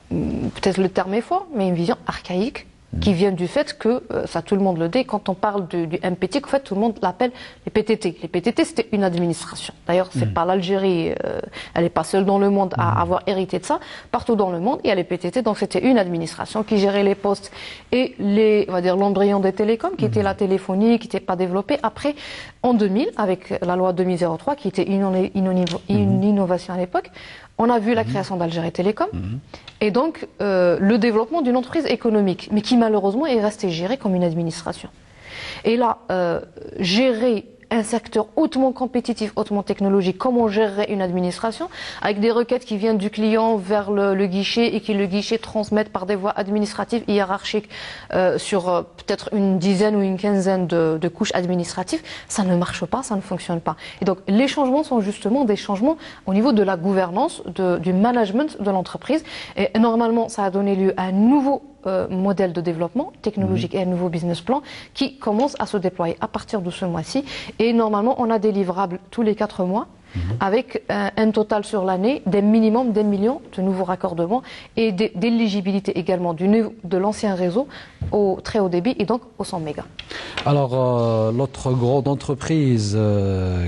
peut-être le terme est fort, mais une vision archaïque qui vient du fait que, ça tout le monde le dit, quand on parle du MPT, en fait tout le monde l'appelle les PTT. Les PTT c'était une administration. D'ailleurs c'est pas l'Algérie, elle n'est pas seule dans le monde à avoir hérité de ça. Partout dans le monde il y a les PTT, donc c'était une administration qui gérait les postes et on va dire l'embryon des télécoms, qui était la téléphonie, qui n'était pas développée. Après, en 2000, avec la loi 2003, qui était une innovation à l'époque, on a vu la création d'Algérie Télécom et donc le développement d'une entreprise économique, mais qui malheureusement est restée gérée comme une administration. Et là, gérer un secteur hautement compétitif, hautement technologique, comment on gérerait une administration, avec des requêtes qui viennent du client vers le guichet et qui le guichet transmettent par des voies administratives hiérarchiques sur peut-être une dizaine ou une quinzaine de couches administratives, ça ne marche pas, ça ne fonctionne pas. Et donc les changements sont justement des changements au niveau de la gouvernance, du management de l'entreprise. Et normalement, ça a donné lieu à un nouveau modèle de développement technologique et un nouveau business plan qui commence à se déployer à partir de ce mois-ci. Et normalement, on a des livrables tous les 4 mois avec un total sur l'année d'un minimum d'1 million de nouveaux raccordements et d'éligibilité également de l'ancien réseau au très haut débit et donc au 100 mégas. Alors, l'autre grande entreprise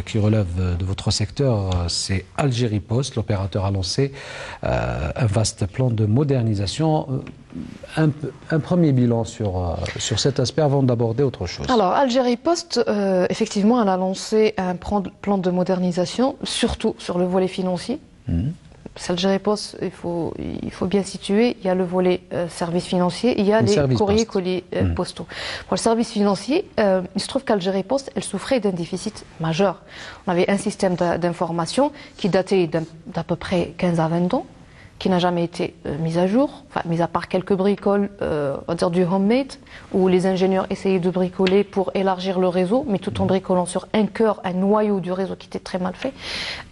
qui relève de votre secteur, c'est Algérie Post. L'opérateur a lancé un vaste plan de modernisation. Un premier bilan sur cet aspect avant d'aborder autre chose. Alors, Algérie Post, effectivement, elle a lancé un plan de modernisation, surtout sur le volet financier. Algérie Post, il faut bien situer, il y a le volet service financier, il y a les courriers colis postaux. Pour le service financier, il se trouve qu'Algérie Post, elle souffrait d'un déficit majeur. On avait un système d'information qui datait d'à peu près 15 à 20 ans, qui n'a jamais été mise à jour, enfin, mis à part quelques bricoles, on va dire du homemade, où les ingénieurs essayaient de bricoler pour élargir le réseau, mais tout en bricolant sur un cœur, un noyau du réseau qui était très mal fait.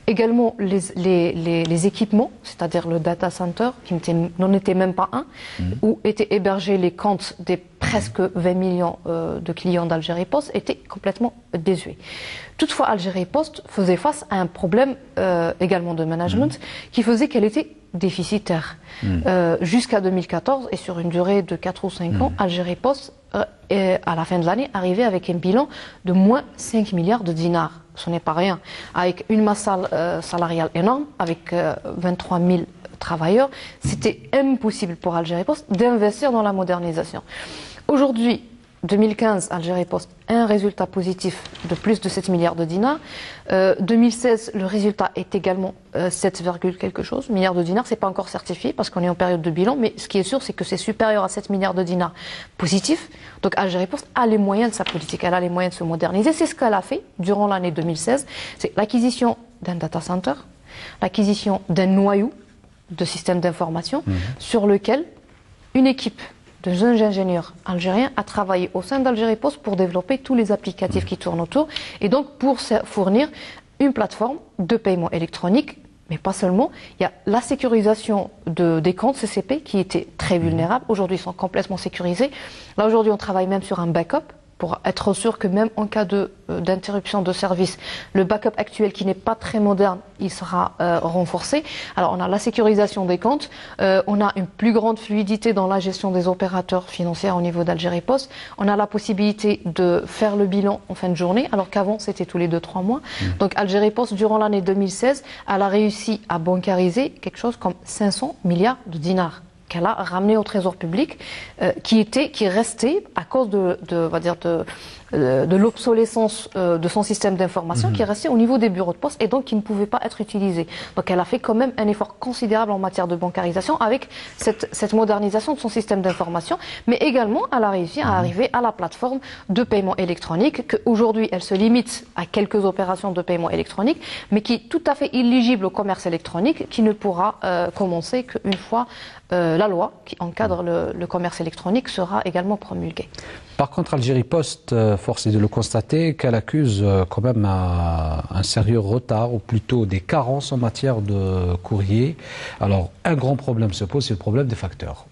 Également les équipements, c'est-à-dire le data center, qui n'en était même pas un, où étaient hébergés les comptes des presque 20 millions de clients d'Algérie Post, étaient complètement désuets. Toutefois, Algérie Post faisait face à un problème également de management qui faisait qu'elle était déficitaire. Jusqu'à 2014 et sur une durée de 4 ou 5 ans, Algérie Post, à la fin de l'année, arrivait avec un bilan de moins 5 milliards de dinars. Ce n'est pas rien. Avec une masse salariale énorme, avec 23 000 travailleurs, c'était impossible pour Algérie Post d'investir dans la modernisation. Aujourd'hui, 2015, Algérie Post, un résultat positif de plus de 7 milliards de dinars. 2016, le résultat est également 7, quelque chose milliards de dinars. C'est pas encore certifié parce qu'on est en période de bilan, mais ce qui est sûr, c'est que c'est supérieur à 7 milliards de dinars positifs. Donc Algérie Post a les moyens de sa politique, elle a les moyens de se moderniser. C'est ce qu'elle a fait durant l'année 2016. C'est l'acquisition d'un data center, l'acquisition d'un noyau de système d'information sur lequel une équipe de jeunes ingénieurs algériens a travaillé au sein d'Algérie Post pour développer tous les applicatifs qui tournent autour et donc pour fournir une plateforme de paiement électronique, mais pas seulement. Il y a la sécurisation des comptes CCP qui étaient très vulnérables. Aujourd'hui, ils sont complètement sécurisés. Là, aujourd'hui, on travaille même sur un backup pour être sûr que même en cas d'interruption de service, le backup actuel qui n'est pas très moderne, il sera renforcé. Alors on a la sécurisation des comptes, on a une plus grande fluidité dans la gestion des opérateurs financiers au niveau d'Algérie Post, on a la possibilité de faire le bilan en fin de journée, alors qu'avant c'était tous les 2-3 mois. Donc Algérie Post, durant l'année 2016, elle a réussi à bancariser quelque chose comme 500 milliards de dinars qu'elle a ramené au trésor public, qui restait à cause de l'obsolescence de son système d'information, qui est resté au niveau des bureaux de poste et donc qui ne pouvait pas être utilisé. Donc elle a fait quand même un effort considérable en matière de bancarisation avec cette modernisation de son système d'information, mais également elle a réussi à arriver à la plateforme de paiement électronique, qu'aujourd'hui elle se limite à quelques opérations de paiement électronique, mais qui est tout à fait éligible au commerce électronique, qui ne pourra commencer qu'une fois la loi qui encadre le commerce électronique sera également promulguée. Par contre, Algérie Post, force est de le constater, qu'elle accuse quand même un sérieux retard, ou plutôt des carences en matière de courrier. Alors, un grand problème se pose, c'est le problème des facteurs.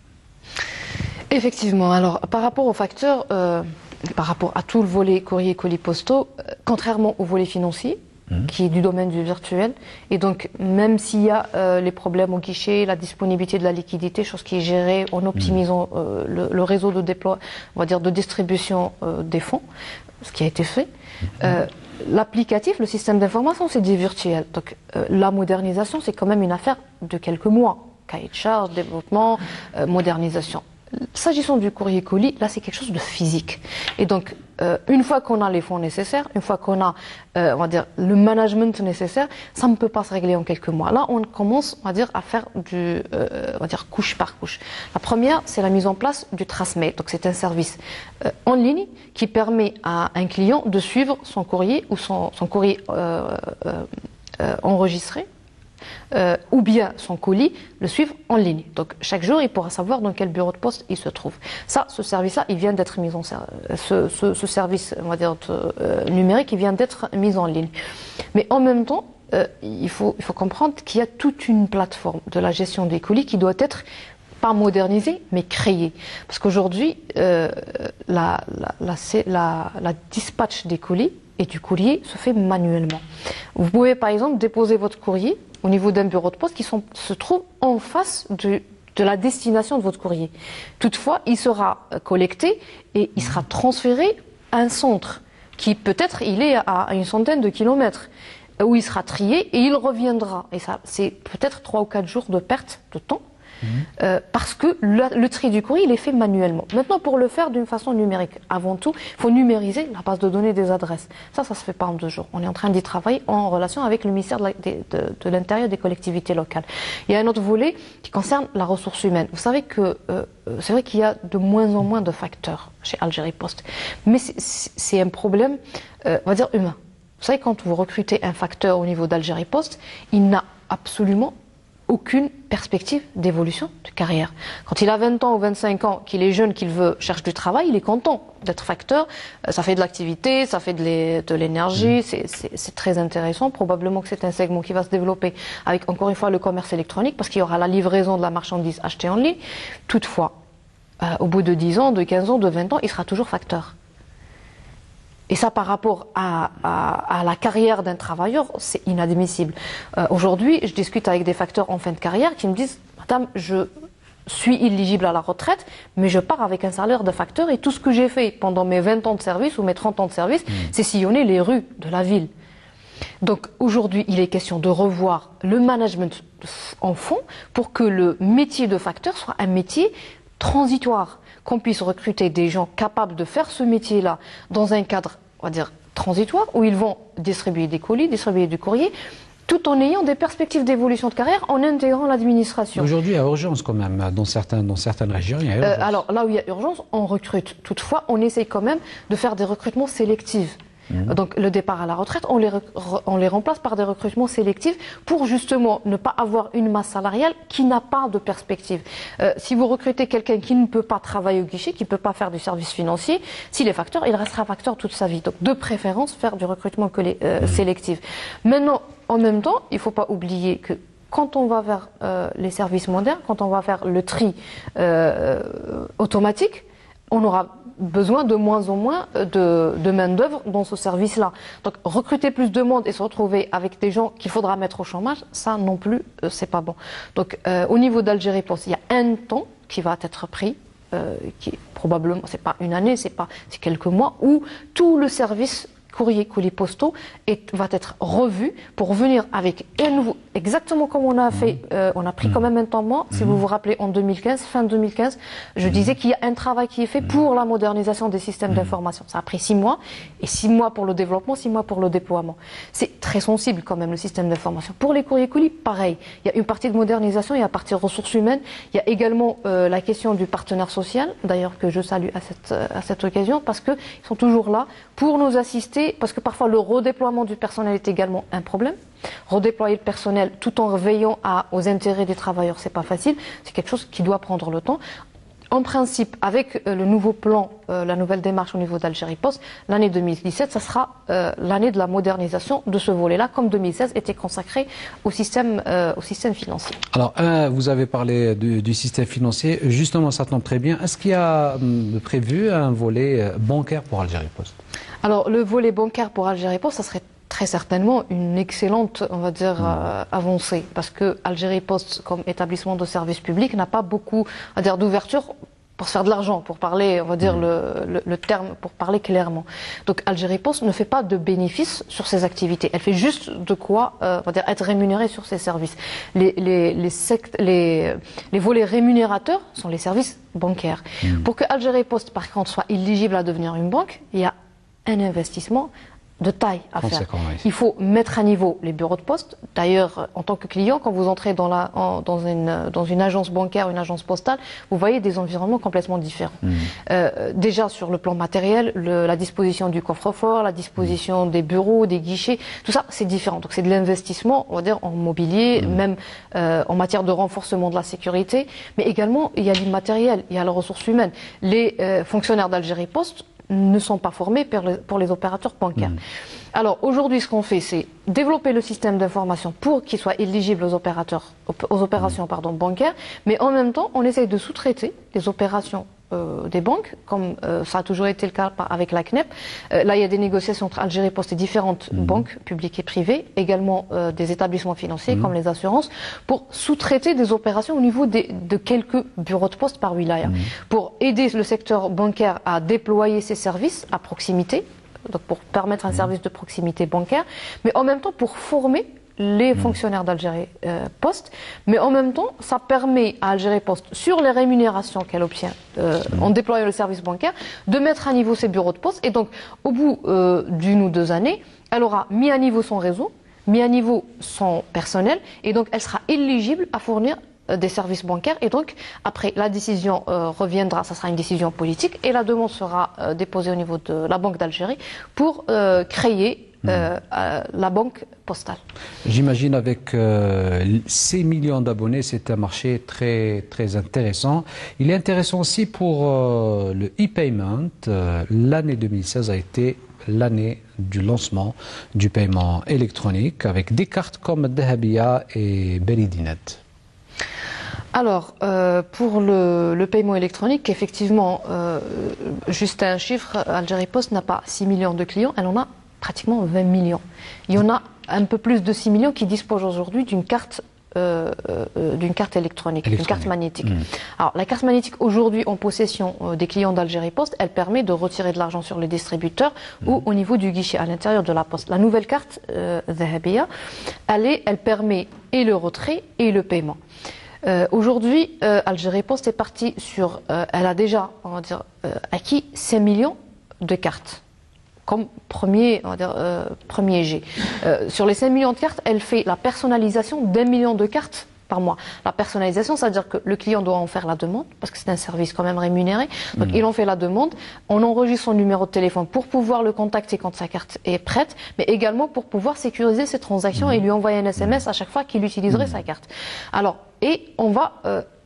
Effectivement. Alors, par rapport aux facteurs, par rapport à tout le volet courrier, colis postaux, contrairement au volet financier, qui est du domaine du virtuel, et donc même s'il y a les problèmes au guichet, la disponibilité de la liquidité, chose qui est gérée en optimisant le réseau de déploiement, on va dire de distribution des fonds, ce qui a été fait. L'applicatif, le système d'information, c'est du virtuel. Donc la modernisation, c'est quand même une affaire de quelques mois. Cahier de charge, développement, modernisation. S'agissant du courrier colis, là c'est quelque chose de physique. Et donc, une fois qu'on a les fonds nécessaires, une fois qu'on a, on va dire, le management nécessaire, ça ne peut pas se régler en quelques mois. Là, on commence, on va dire, à faire on va dire, couche par couche. La première, c'est la mise en place du TraceMail. Donc, c'est un service en ligne qui permet à un client de suivre son courrier ou son courrier enregistré. Ou bien son colis, le suivre en ligne. Donc chaque jour, il pourra savoir dans quel bureau de poste il se trouve. Ça, ce service-là, il vient d'être mis en ce service, on va dire, numérique, il vient d'être mis en ligne. Mais en même temps, il faut comprendre qu'il y a toute une plateforme de la gestion des colis qui doit être pas modernisée, mais créée. Parce qu'aujourd'hui, la dispatch des colis et du courrier se fait manuellement. Vous pouvez par exemple déposer votre courrier au niveau d'un bureau de poste qui se trouve en face de la destination de votre courrier. Toutefois, il sera collecté et il sera transféré à un centre qui peut-être il est à une centaine de kilomètres, où il sera trié et il reviendra. Et ça, c'est peut-être 3 ou 4 jours de perte de temps. Parce que le tri du courrier, il est fait manuellement. Maintenant, pour le faire d'une façon numérique, avant tout, il faut numériser la base de données des adresses. Ça se fait pas en 2 jours. On est en train d'y travailler en relation avec le ministère de l'Intérieur et des collectivités locales. Il y a un autre volet qui concerne la ressource humaine. Vous savez que c'est vrai qu'il y a de moins en moins de facteurs chez Algérie Post, mais c'est un problème, on va dire, humain. Vous savez, quand vous recrutez un facteur au niveau d'Algérie Post, il n'a absolument aucune perspective d'évolution de carrière. Quand il a 20 ans ou 25 ans, qu'il est jeune, qu'il cherche du travail, il est content d'être facteur. Ça fait de l'activité, ça fait de l'énergie, c'est très intéressant. Probablement que c'est un segment qui va se développer avec, encore une fois, le commerce électronique, parce qu'il y aura la livraison de la marchandise achetée en ligne. Toutefois, au bout de 10 ans, de 15 ans, de 20 ans, il sera toujours facteur. Et ça, par rapport à la carrière d'un travailleur, c'est inadmissible. Aujourd'hui, je discute avec des facteurs en fin de carrière qui me disent « Madame, je suis éligible à la retraite, mais je pars avec un salaire de facteur et tout ce que j'ai fait pendant mes 20 ans de service ou mes 30 ans de service, c'est sillonner les rues de la ville. » Donc aujourd'hui, il est question de revoir le management en fond pour que le métier de facteur soit un métier transitoire, qu'on puisse recruter des gens capables de faire ce métier-là dans un cadre, on va dire, transitoire, où ils vont distribuer des colis, distribuer du courrier, tout en ayant des perspectives d'évolution de carrière, en intégrant l'administration. Aujourd'hui, il y a urgence quand même, dans certaines régions, il y a urgence. Alors là où il y a urgence, on recrute. Toutefois, on essaye quand même de faire des recrutements sélectifs. Donc le départ à la retraite, on les remplace par des recrutements sélectifs pour justement ne pas avoir une masse salariale qui n'a pas de perspective. Si vous recrutez quelqu'un qui ne peut pas travailler au guichet, qui ne peut pas faire du service financier, s'il est facteur, il restera facteur toute sa vie. Donc de préférence, faire du recrutement sélectif. Maintenant, en même temps, il ne faut pas oublier que quand on va vers les services modernes, quand on va faire le tri automatique, on aura besoin de moins en moins de main-d'œuvre dans ce service-là. Donc recruter plus de monde et se retrouver avec des gens qu'il faudra mettre au chômage, ça non plus, c'est pas bon. Donc au niveau d'Algérie Post, il y a un temps qui va être pris, qui probablement, c'est pas une année, c'est quelques mois, où tout le service courriers, colis postaux va être revu pour venir avec un nouveau, exactement comme on a fait, on a pris quand même un temps mort. Si vous vous rappelez, en 2015, fin 2015, je disais qu'il y a un travail qui est fait pour la modernisation des systèmes d'information. Ça a pris 6 mois, et 6 mois pour le développement, 6 mois pour le déploiement. C'est très sensible quand même, le système d'information. Pour les courriers colis, pareil. Il y a une partie de modernisation, il y a une partie de ressources humaines, il y a également la question du partenaire social, d'ailleurs que je salue à cette occasion, parce qu'ils sont toujours là pour nous assister, parce que parfois le redéploiement du personnel est également un problème. Redéployer le personnel tout en veillant aux intérêts des travailleurs, c'est pas facile, c'est quelque chose qui doit prendre le temps. En principe, avec le nouveau plan, la nouvelle démarche au niveau d'Algérie Post, l'année 2017, ça sera l'année de la modernisation de ce volet-là, comme 2016 était consacré au système financier. Alors, vous avez parlé du système financier. Justement, ça tombe très bien. Est-ce qu'il y a prévu un volet bancaire pour Algérie Post? Alors, le volet bancaire pour Algérie Post, ça serait très certainement une excellente, on va dire, avancée, parce que Algérie Post, comme établissement de service public, n'a pas beaucoup, à dire, d'ouverture pour se faire de l'argent, pour parler, on va dire, le terme, pour parler clairement. Donc Algérie Post ne fait pas de bénéfices sur ses activités. Elle fait juste de quoi, on va dire, être rémunérée sur ses services. Les volets rémunérateurs sont les services bancaires. Pour que Algérie Post, par contre, soit éligible à devenir une banque, il y a un investissement de taille à faire. Oui. Il faut mettre à niveau les bureaux de poste. D'ailleurs, en tant que client, quand vous entrez dans une agence bancaire, une agence postale, vous voyez des environnements complètement différents. Déjà sur le plan matériel, la disposition du coffre-fort, la disposition des bureaux, des guichets, tout ça, c'est différent. Donc c'est de l'investissement, on va dire, en mobilier, même en matière de renforcement de la sécurité, mais également il y a l'immatériel, il y a la ressource humaine. Les fonctionnaires d'Algérie Post ne sont pas formés pour les opérateurs bancaires. Alors aujourd'hui, ce qu'on fait, c'est développer le système d'information pour qu'il soit éligible aux opérations bancaires, mais en même temps, on essaye de sous-traiter les opérations des banques, comme ça a toujours été le cas avec la CNEP. Là, il y a des négociations entre Algérie Post et différentes banques publiques et privées, également des établissements financiers comme les assurances, pour sous-traiter des opérations au niveau de quelques bureaux de poste par wilaya, pour aider le secteur bancaire à déployer ses services à proximité, donc pour permettre un service de proximité bancaire, mais en même temps pour former les fonctionnaires d'Algérie Post, mais en même temps, ça permet à Algérie Post, sur les rémunérations qu'elle obtient en déployant le service bancaire, de mettre à niveau ses bureaux de poste. Et donc, au bout d'1 ou 2 années, elle aura mis à niveau son réseau, mis à niveau son personnel, et donc elle sera éligible à fournir des services bancaires. Et donc, après, la décision reviendra, ça sera une décision politique, et la demande sera déposée au niveau de la Banque d'Algérie pour créer la banque postale. J'imagine avec 6 millions d'abonnés, c'est un marché très, très intéressant. Il est intéressant aussi pour le e-payment. L'année 2016 a été l'année du lancement du paiement électronique avec des cartes comme Dahabia et Beridinet. Alors, pour le paiement électronique, effectivement, juste un chiffre, Algérie Post n'a pas 6 millions de clients, elle en a pratiquement 20 millions. Il y en a un peu plus de 6 millions qui disposent aujourd'hui d'une carte électronique, d'une carte magnétique. Alors, la carte magnétique aujourd'hui en possession des clients d'Algérie Post, elle permet de retirer de l'argent sur les distributeurs ou au niveau du guichet à l'intérieur de la poste. La nouvelle carte Dahabia, elle permet et le retrait et le paiement. Aujourd'hui, Algérie Post est partie sur, elle a déjà, on va dire, acquis 5 millions de cartes. Comme premier jet. Sur les 5 millions de cartes, elle fait la personnalisation d'1 million de cartes par mois. La personnalisation, c'est-à-dire que le client doit en faire la demande, parce que c'est un service quand même rémunéré. Donc il en fait la demande, on enregistre son numéro de téléphone pour pouvoir le contacter quand sa carte est prête, mais également pour pouvoir sécuriser ses transactions et lui envoyer un SMS à chaque fois qu'il utiliserait sa carte. Alors, et on va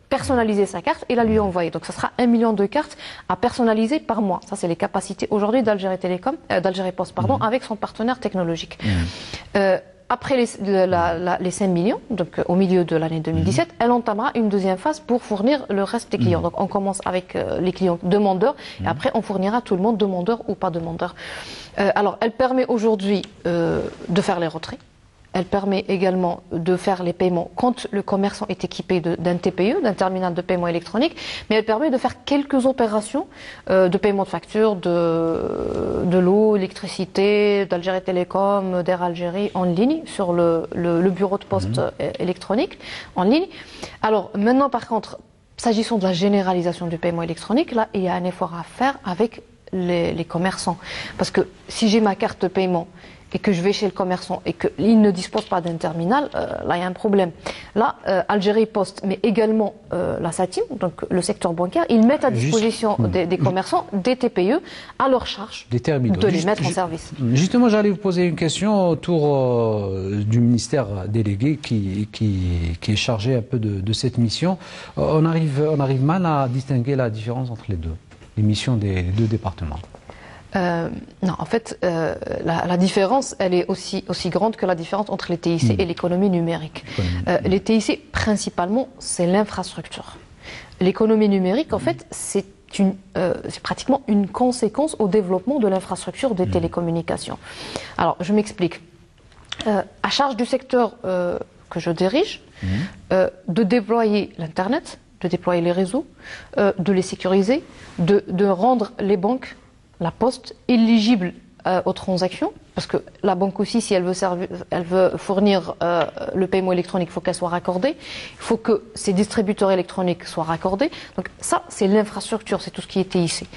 personnaliser sa carte et la lui envoyer. Donc ça sera 1 million de cartes à personnaliser par mois. Ça, c'est les capacités aujourd'hui d'Algérie Post, avec son partenaire technologique. Après les 5 millions, donc au milieu de l'année 2017, elle entamera une deuxième phase pour fournir le reste des clients. Donc on commence avec les clients demandeurs et après on fournira tout le monde, demandeur ou pas demandeur. Alors elle permet aujourd'hui de faire les retraits. elle permet également de faire les paiements quand le commerçant est équipé d'un TPE, d'un terminal de paiement électronique, mais elle permet de faire quelques opérations de paiement de facture, de l'eau, électricité, d'Algérie Télécom, d'Air Algérie en ligne, sur le bureau de poste électronique en ligne. Alors maintenant, par contre, s'agissant de la généralisation du paiement électronique, là, il y a un effort à faire avec les commerçants. Parce que si j'ai ma carte de paiement et que je vais chez le commerçant et qu'il ne dispose pas d'un terminal, là, il y a un problème. Là, Algérie Poste, mais également la SATIM, donc le secteur bancaire, ils mettent à disposition des commerçants des TPE à leur charge de les mettre en service. Justement, j'allais vous poser une question autour du ministère délégué qui est chargé un peu de cette mission. On arrive mal à distinguer la différence entre les missions des deux départements. Non, en fait, la différence, elle est aussi grande que la différence entre les TIC et l'économie numérique. Les TIC, principalement, c'est l'infrastructure. L'économie numérique, en fait, c'est pratiquement une conséquence au développement de l'infrastructure des télécommunications. Alors, je m'explique. À charge du secteur que je dirige, de déployer l'Internet, de déployer les réseaux, de les sécuriser, de rendre les banques, la poste, éligible aux transactions, parce que la banque aussi, si elle veut fournir le paiement électronique, il faut qu'elle soit raccordée, il faut que ses distributeurs électroniques soient raccordés. Donc ça, c'est l'infrastructure, c'est tout ce qui est TIC.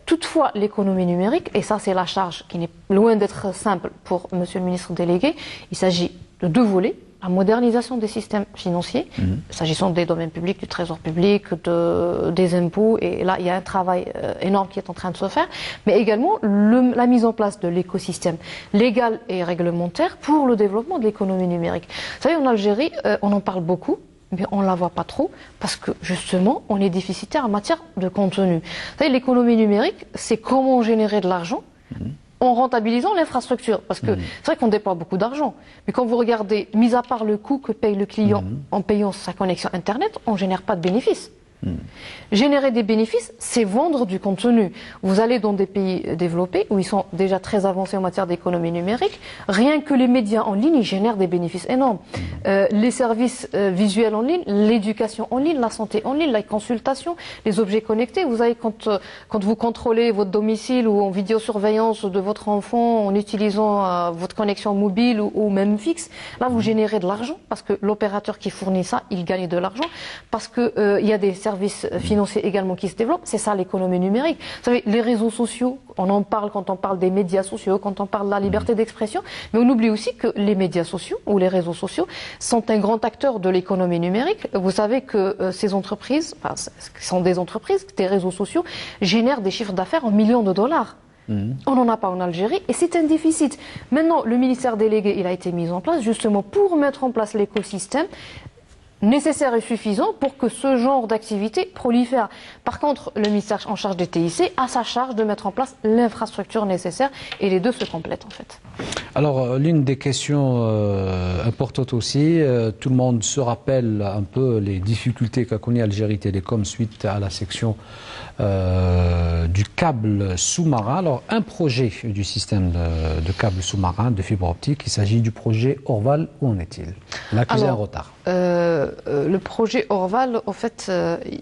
Toutefois, l'économie numérique, et ça c'est la charge qui n'est loin d'être simple pour Monsieur le ministre délégué, il s'agit de deux volets. La modernisation des systèmes financiers, s'agissant des domaines publics, du trésor public, des impôts, et là il y a un travail énorme qui est en train de se faire, mais également la mise en place de l'écosystème légal et réglementaire pour le développement de l'économie numérique. Vous savez, en Algérie, on en parle beaucoup, mais on ne la voit pas trop, parce que justement, on est déficitaire en matière de contenu. Vous savez, l'économie numérique, c'est comment générer de l'argent en rentabilisant l'infrastructure. Parce que c'est vrai qu'on déploie beaucoup d'argent. Mais quand vous regardez, mis à part le coût que paye le client en payant sa connexion Internet, on ne génère pas de bénéfices. Générer des bénéfices, c'est vendre du contenu. Vous allez dans des pays développés où ils sont déjà très avancés en matière d'économie numérique. Rien que les médias en ligne, ils génèrent des bénéfices énormes. Les services visuels en ligne, l'éducation en ligne, la santé en ligne, la consultation, les objets connectés. Vous avez quand vous contrôlez votre domicile ou en vidéosurveillance de votre enfant en utilisant votre connexion mobile ou même fixe, là vous générez de l'argent parce que l'opérateur qui fournit ça, il gagne de l'argent parce que il y a des services financiers également qui se développent. C'est ça l'économie numérique. Vous savez, les réseaux sociaux, on en parle quand on parle des médias sociaux, quand on parle de la liberté d'expression, mais on oublie aussi que les médias sociaux ou les réseaux sociaux sont un grand acteur de l'économie numérique. Vous savez que ces entreprises, enfin, ce sont des entreprises, des réseaux sociaux, génèrent des chiffres d'affaires en millions de dollars. On n'en a pas en Algérie et c'est un déficit. Maintenant, le ministère délégué, il a été mis en place justement pour mettre en place l'écosystème nécessaire et suffisant pour que ce genre d'activité prolifère. Par contre, le ministère en charge des TIC a sa charge de mettre en place l'infrastructure nécessaire et les deux se complètent en fait. Alors, l'une des questions importantes aussi, tout le monde se rappelle un peu les difficultés qu'a connues Algérie Télécom suite à la section du câble sous-marin. Alors, un projet du système de câble sous-marin de fibre optique, il s'agit du projet Orval. Où en est-il? Il a accusé un retard. Le projet Orval, en fait,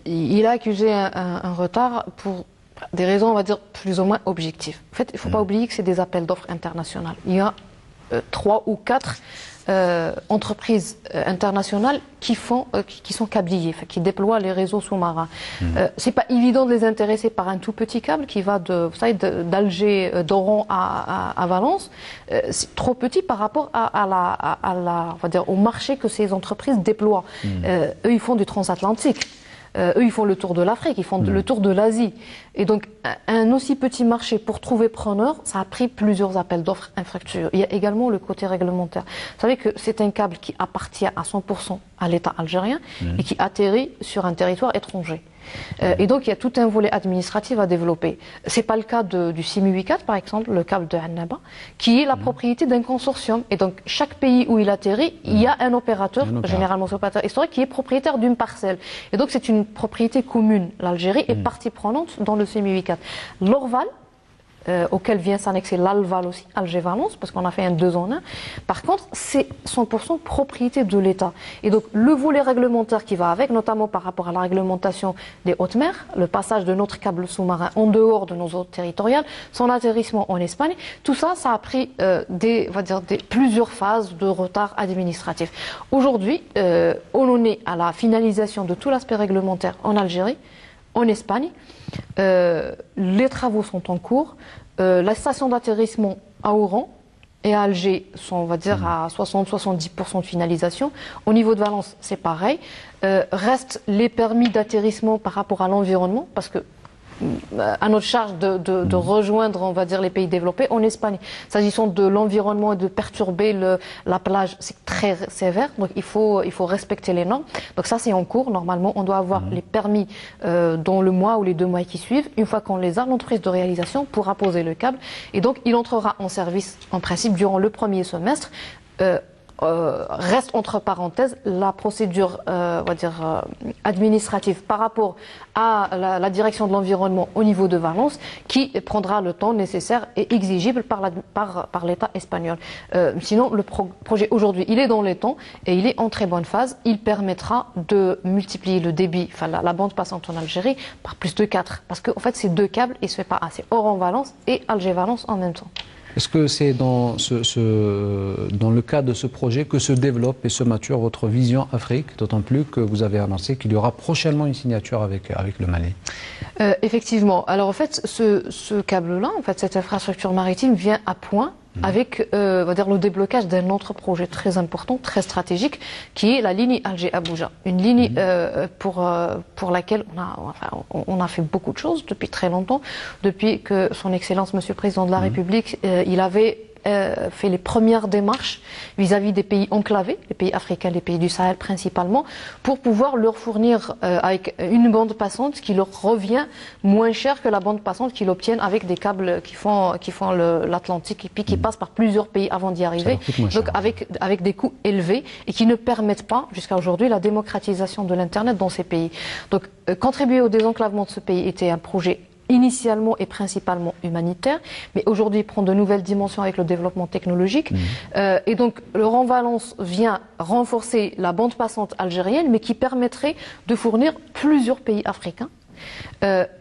il a accusé un retard pour des raisons, on va dire, plus ou moins objectives. En fait, il ne faut pas oublier que c'est des appels d'offres internationaux. Il y a 3 ou 4 entreprises internationales qui sont câbliers, qui déploient les réseaux sous-marins. C'est pas évident de les intéresser par un tout petit câble qui va d'Alger, d'Oran à Valence. C'est trop petit par rapport on va dire, au marché que ces entreprises déploient. Eux, ils font du transatlantique. Eux, ils font le tour de l'Afrique, ils font le tour de l'Asie. Et donc, un aussi petit marché pour trouver preneur, ça a pris plusieurs appels d'offres infructueux. Il y a également le côté réglementaire. Vous savez que c'est un câble qui appartient à 100% à l'État algérien et qui atterrit sur un territoire étranger. Et donc, il y a tout un volet administratif à développer. C'est pas le cas du CIMI-4, par exemple, le câble de Annaba, qui est la propriété d'un consortium. Et donc, chaque pays où il atterrit, il y a un opérateur, généralement cet opérateur historique, qui est propriétaire d'une parcelle. Et donc, c'est une propriété commune. L'Algérie est partie prenante dans le CIMI-4. L'Orval, auquel vient s'annexer l'Alval aussi, Alger-Valence, parce qu'on a fait un 2 en 1. Par contre, c'est 100% propriété de l'État. Et donc, le volet réglementaire qui va avec, notamment par rapport à la réglementation des hautes mers, le passage de notre câble sous-marin en dehors de nos eaux territoriales, son atterrissement en Espagne, tout ça, ça a pris plusieurs phases de retard administratif. Aujourd'hui, on en est à la finalisation de tout l'aspect réglementaire en Algérie, en Espagne. Les travaux sont en cours. La station d'atterrissement à Oran et à Alger sont, on va dire, à 60-70% de finalisation. Au niveau de Valence, c'est pareil. Restent les permis d'atterrissement par rapport à l'environnement, parce que à notre charge de rejoindre, on va dire, les pays développés. En Espagne, s'agissant de l'environnement et de perturber la plage, c'est très sévère, donc il faut respecter les normes. Donc ça, c'est en cours. Normalement, on doit avoir les permis dans le mois ou les 2 mois qui suivent. Une fois qu'on les a, l'entreprise de réalisation pourra poser le câble. Et donc, il entrera en service, en principe, durant le premier semestre. Reste entre parenthèses la procédure administrative par rapport à la direction de l'environnement au niveau de Valence, qui prendra le temps nécessaire et exigible par l'État espagnol. Sinon, le projet aujourd'hui, il est dans les temps et il est en très bonne phase. Il permettra de multiplier le débit, enfin la bande passante en Algérie, par plus de 4. Parce qu'en fait, ces 2 câbles, il ne se fait pas assez. Oran-Valence et Alger-Valence en même temps. Est-ce que c'est dans le cadre de ce projet que se développe et se mature votre vision Afrique, d'autant plus que vous avez annoncé qu'il y aura prochainement une signature avec le Mali? Effectivement. Alors en fait, ce câble-là, en fait, cette infrastructure maritime vient à point avec on va dire, le déblocage d'un autre projet très important, très stratégique, qui est la ligne Alger-Abuja. Une ligne pour laquelle on a fait beaucoup de choses depuis très longtemps, depuis que son Excellence, Monsieur le Président de la République, il avait fait les premières démarches vis-à-vis des pays enclavés, les pays africains, les pays du Sahel principalement, pour pouvoir leur fournir avec une bande passante qui leur revient moins cher que la bande passante qu'ils obtiennent avec des câbles qui font l'Atlantique et puis qui passent par plusieurs pays avant d'y arriver, donc avec des coûts élevés et qui ne permettent pas jusqu'à aujourd'hui la démocratisation de l'Internet dans ces pays. Donc contribuer au désenclavement de ce pays était un projet initialement et principalement humanitaire, mais aujourd'hui prend de nouvelles dimensions avec le développement technologique. Et donc l'Oran-Valence vient renforcer la bande passante algérienne, mais qui permettrait de fournir plusieurs pays africains.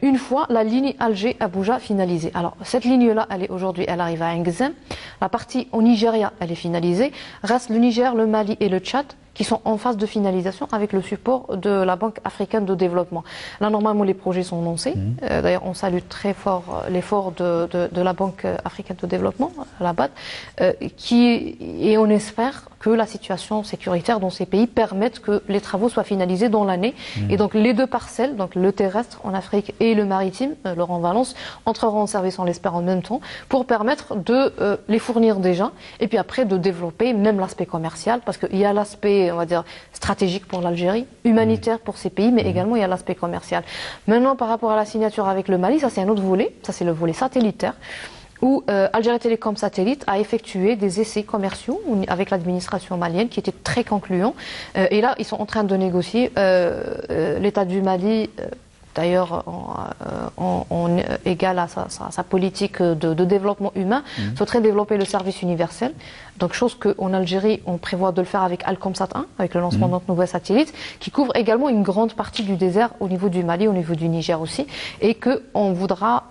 Une fois la ligne Alger-Abuja finalisée. Alors cette ligne-là, elle arrive à Ngzem. La partie au Nigeria, elle est finalisée. Reste le Niger, le Mali et le Tchad qui sont en phase de finalisation avec le support de la Banque africaine de développement. Là, normalement, les projets sont lancés. D'ailleurs, on salue très fort l'effort de la Banque africaine de développement, la BAD, et on espère que la situation sécuritaire dans ces pays permette que les travaux soient finalisés dans l'année. Et donc, les 2 parcelles, donc le terrestre en Afrique et le maritime, l'Oran-Valence, entreront en service, on l'espère, en même temps, pour permettre de les fournir déjà, et puis après de développer même l'aspect commercial, parce qu'il y a l'aspect, on va dire, stratégique pour l'Algérie, humanitaire pour ces pays, mais également il y a l'aspect commercial. Maintenant, par rapport à la signature avec le Mali, ça c'est un autre volet, ça c'est le volet satellitaire, où Algérie Télécom Satellite a effectué des essais commerciaux avec l'administration malienne qui étaient très concluants. Et là, ils sont en train de négocier. L'État du Mali, d'ailleurs, en égal à sa politique de développement humain, souhaiterait développer le service universel. Donc, chose qu'en Algérie, on prévoit de le faire avec Alcomsat 1, avec le lancement de notre nouvel satellite, qui couvre également une grande partie du désert au niveau du Mali, au niveau du Niger aussi, et qu'on voudra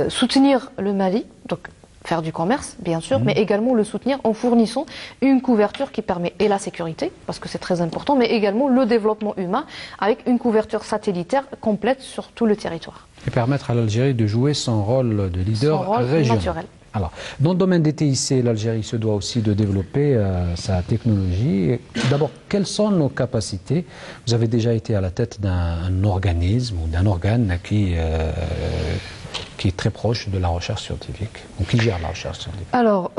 soutenir le Mali, donc faire du commerce, bien sûr, mais également le soutenir en fournissant une couverture qui permet et la sécurité, parce que c'est très important, mais également le développement humain avec une couverture satellitaire complète sur tout le territoire. Et permettre à l'Algérie de jouer son rôle de leader régional. Naturel. Alors, dans le domaine des TIC, l'Algérie se doit aussi de développer sa technologie. D'abord, quelles sont nos capacités? Vous avez déjà été à la tête d'un organisme ou d'un organe qui est très proche de la recherche scientifique, ou qui gère la recherche scientifique. Alors,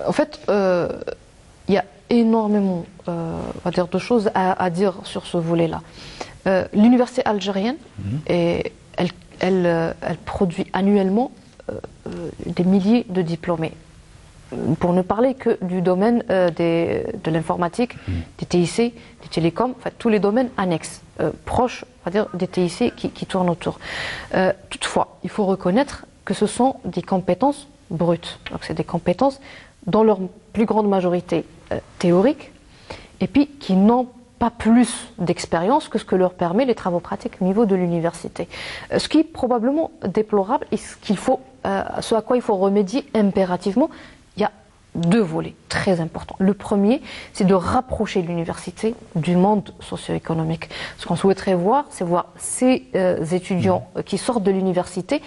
en fait, il y a énormément on va dire, de choses à dire sur ce volet-là. L'université algérienne, elle produit annuellement des milliers de diplômés. Pour ne parler que du domaine de l'informatique, des TIC, des télécoms, enfin tous les domaines annexes. proches, on va dire, des TIC qui tournent autour. Toutefois, il faut reconnaître que ce sont des compétences brutes. Donc c'est des compétences dans leur plus grande majorité théoriques, et puis qui n'ont pas plus d'expérience que ce que leur permet les travaux pratiques au niveau de l'université. Ce qui est probablement déplorable et ce à quoi il faut remédier impérativement, il y a deux volets très importants. Le premier, c'est de rapprocher l'université du monde socio-économique. Ce qu'on souhaiterait voir, c'est voir ces étudiants qui sortent de l'université,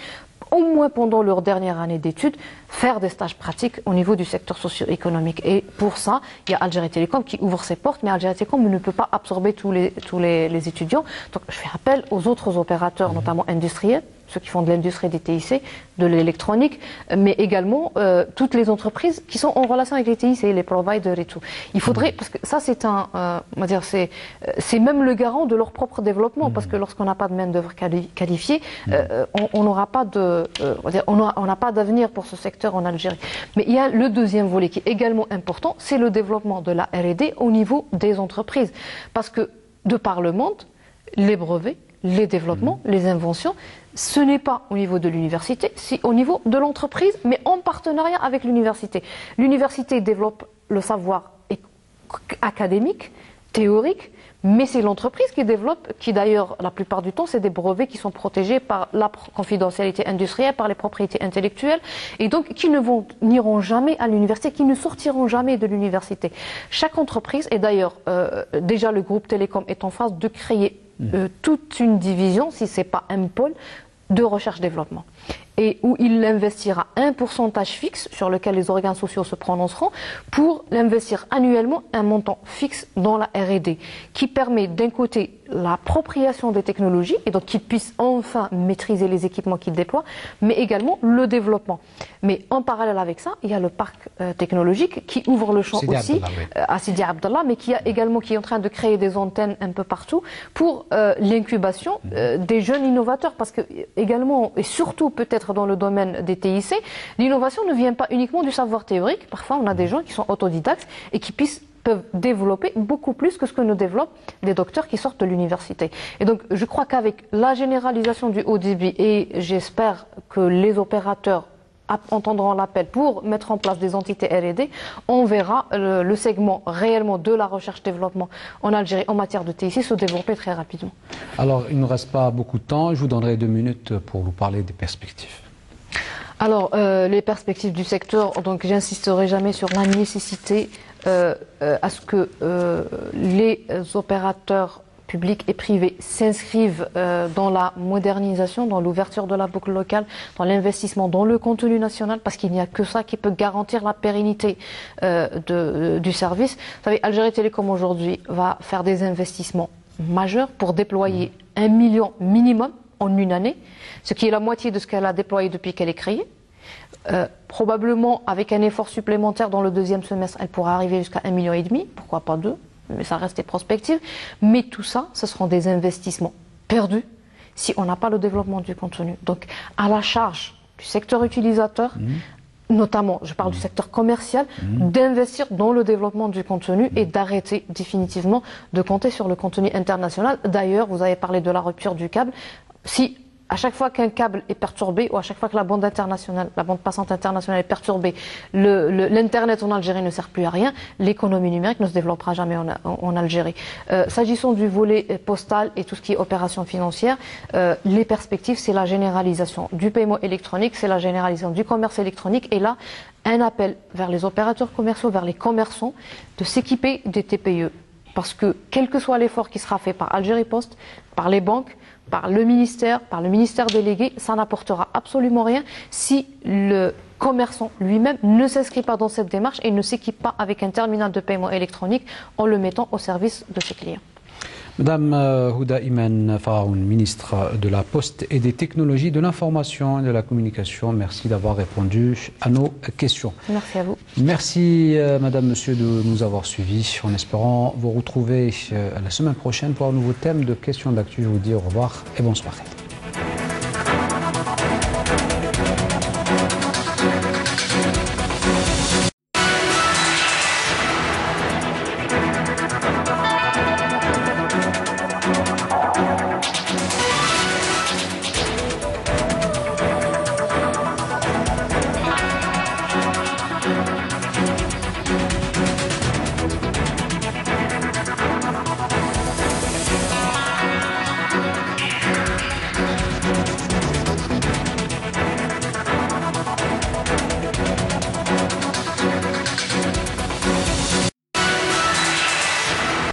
au moins pendant leur dernière année d'études, faire des stages pratiques au niveau du secteur socio-économique. Et pour ça, il y a Algérie Télécom qui ouvre ses portes, mais Algérie Télécom ne peut pas absorber tous les étudiants. Donc je fais appel aux autres opérateurs, notamment industriels, ceux qui font de l'industrie des TIC, de l'électronique, mais également toutes les entreprises qui sont en relation avec les TIC, les providers et tout. Il faudrait, parce que ça c'est on va dire, c'est même le garant de leur propre développement, parce que lorsqu'on n'a pas de main-d'œuvre qualifiée, on n'aura pas on n'a pas d'avenir pour ce secteur en Algérie. Mais il y a le deuxième volet qui est également important, c'est le développement de la R&D au niveau des entreprises, parce que de par le monde, les brevets, les développements, les inventions, ce n'est pas au niveau de l'université, c'est au niveau de l'entreprise, mais en partenariat avec l'université. L'université développe le savoir académique, théorique, mais c'est l'entreprise qui développe, qui d'ailleurs, la plupart du temps, c'est des brevets qui sont protégés par la confidentialité industrielle, par les propriétés intellectuelles, et donc qui n'iront jamais à l'université, qui ne sortiront jamais de l'université. Chaque entreprise, et d'ailleurs, déjà le groupe Télécom est en phase de créer toute une division, si ce n'est pas un pôle, de recherche-développement, et où il investira un pourcentage fixe sur lequel les organes sociaux se prononceront pour investir annuellement un montant fixe dans la R&D qui permet d'un côté l'appropriation des technologies et donc qu'ils puissent enfin maîtriser les équipements qu'ils déploient, mais également le développement. Mais en parallèle avec ça, il y a le parc technologique qui ouvre le champ aussi à Sidi Abdallah, mais qui est en train de créer des antennes un peu partout pour l'incubation des jeunes innovateurs, parce que également et surtout peut-être dans le domaine des TIC, l'innovation ne vient pas uniquement du savoir théorique. Parfois, on a des gens qui sont autodidactes et qui peuvent développer beaucoup plus que ce que nous développent des docteurs qui sortent de l'université. Et donc, je crois qu'avec la généralisation du haut débit, et j'espère que les opérateurs entendront l'appel pour mettre en place des entités R&D, on verra le segment réellement de la recherche-développement en Algérie en matière de TIC se développer très rapidement. Alors, il ne nous reste pas beaucoup de temps. Je vous donnerai 2 minutes pour vous parler des perspectives. Alors, les perspectives du secteur, donc j'insisterai jamais sur la nécessité à ce que les opérateurs publics et privés s'inscrivent dans la modernisation, dans l'ouverture de la boucle locale, dans l'investissement dans le contenu national, parce qu'il n'y a que ça qui peut garantir la pérennité du service. Vous savez, Algérie Télécom aujourd'hui va faire des investissements majeurs pour déployer 1 million minimum en une année, ce qui est la moitié de ce qu'elle a déployé depuis qu'elle est créée. Probablement avec un effort supplémentaire dans le deuxième semestre, elle pourra arriver jusqu'à 1,5 million, pourquoi pas 2, mais ça reste des prospectives. Mais tout ça, ce seront des investissements perdus si on n'a pas le développement du contenu. Donc à la charge du secteur utilisateur, notamment, je parle du secteur commercial, d'investir dans le développement du contenu et d'arrêter définitivement de compter sur le contenu international. D'ailleurs, vous avez parlé de la rupture du câble. Si à chaque fois qu'un câble est perturbé, ou à chaque fois que la bande passante internationale est perturbée, l'Internet en Algérie ne sert plus à rien, l'économie numérique ne se développera jamais en Algérie. S'agissant du volet postal et tout ce qui est opération financière, les perspectives, c'est la généralisation du paiement électronique, c'est la généralisation du commerce électronique, et là, un appel vers les opérateurs commerciaux, vers les commerçants, de s'équiper des TPE. Parce que quel que soit l'effort qui sera fait par Algérie Post, par les banques, par le ministère délégué, ça n'apportera absolument rien si le commerçant lui-même ne s'inscrit pas dans cette démarche et ne s'équipe pas avec un terminal de paiement électronique en le mettant au service de ses clients. Madame Houda Iman Faraoun, ministre de la Poste et des Technologies de l'Information et de la Communication, merci d'avoir répondu à nos questions. Merci à vous. Merci Madame, Monsieur de nous avoir suivis, en espérant vous retrouver la semaine prochaine pour un nouveau thème de questions d'actu. Je vous dis au revoir et bonsoir.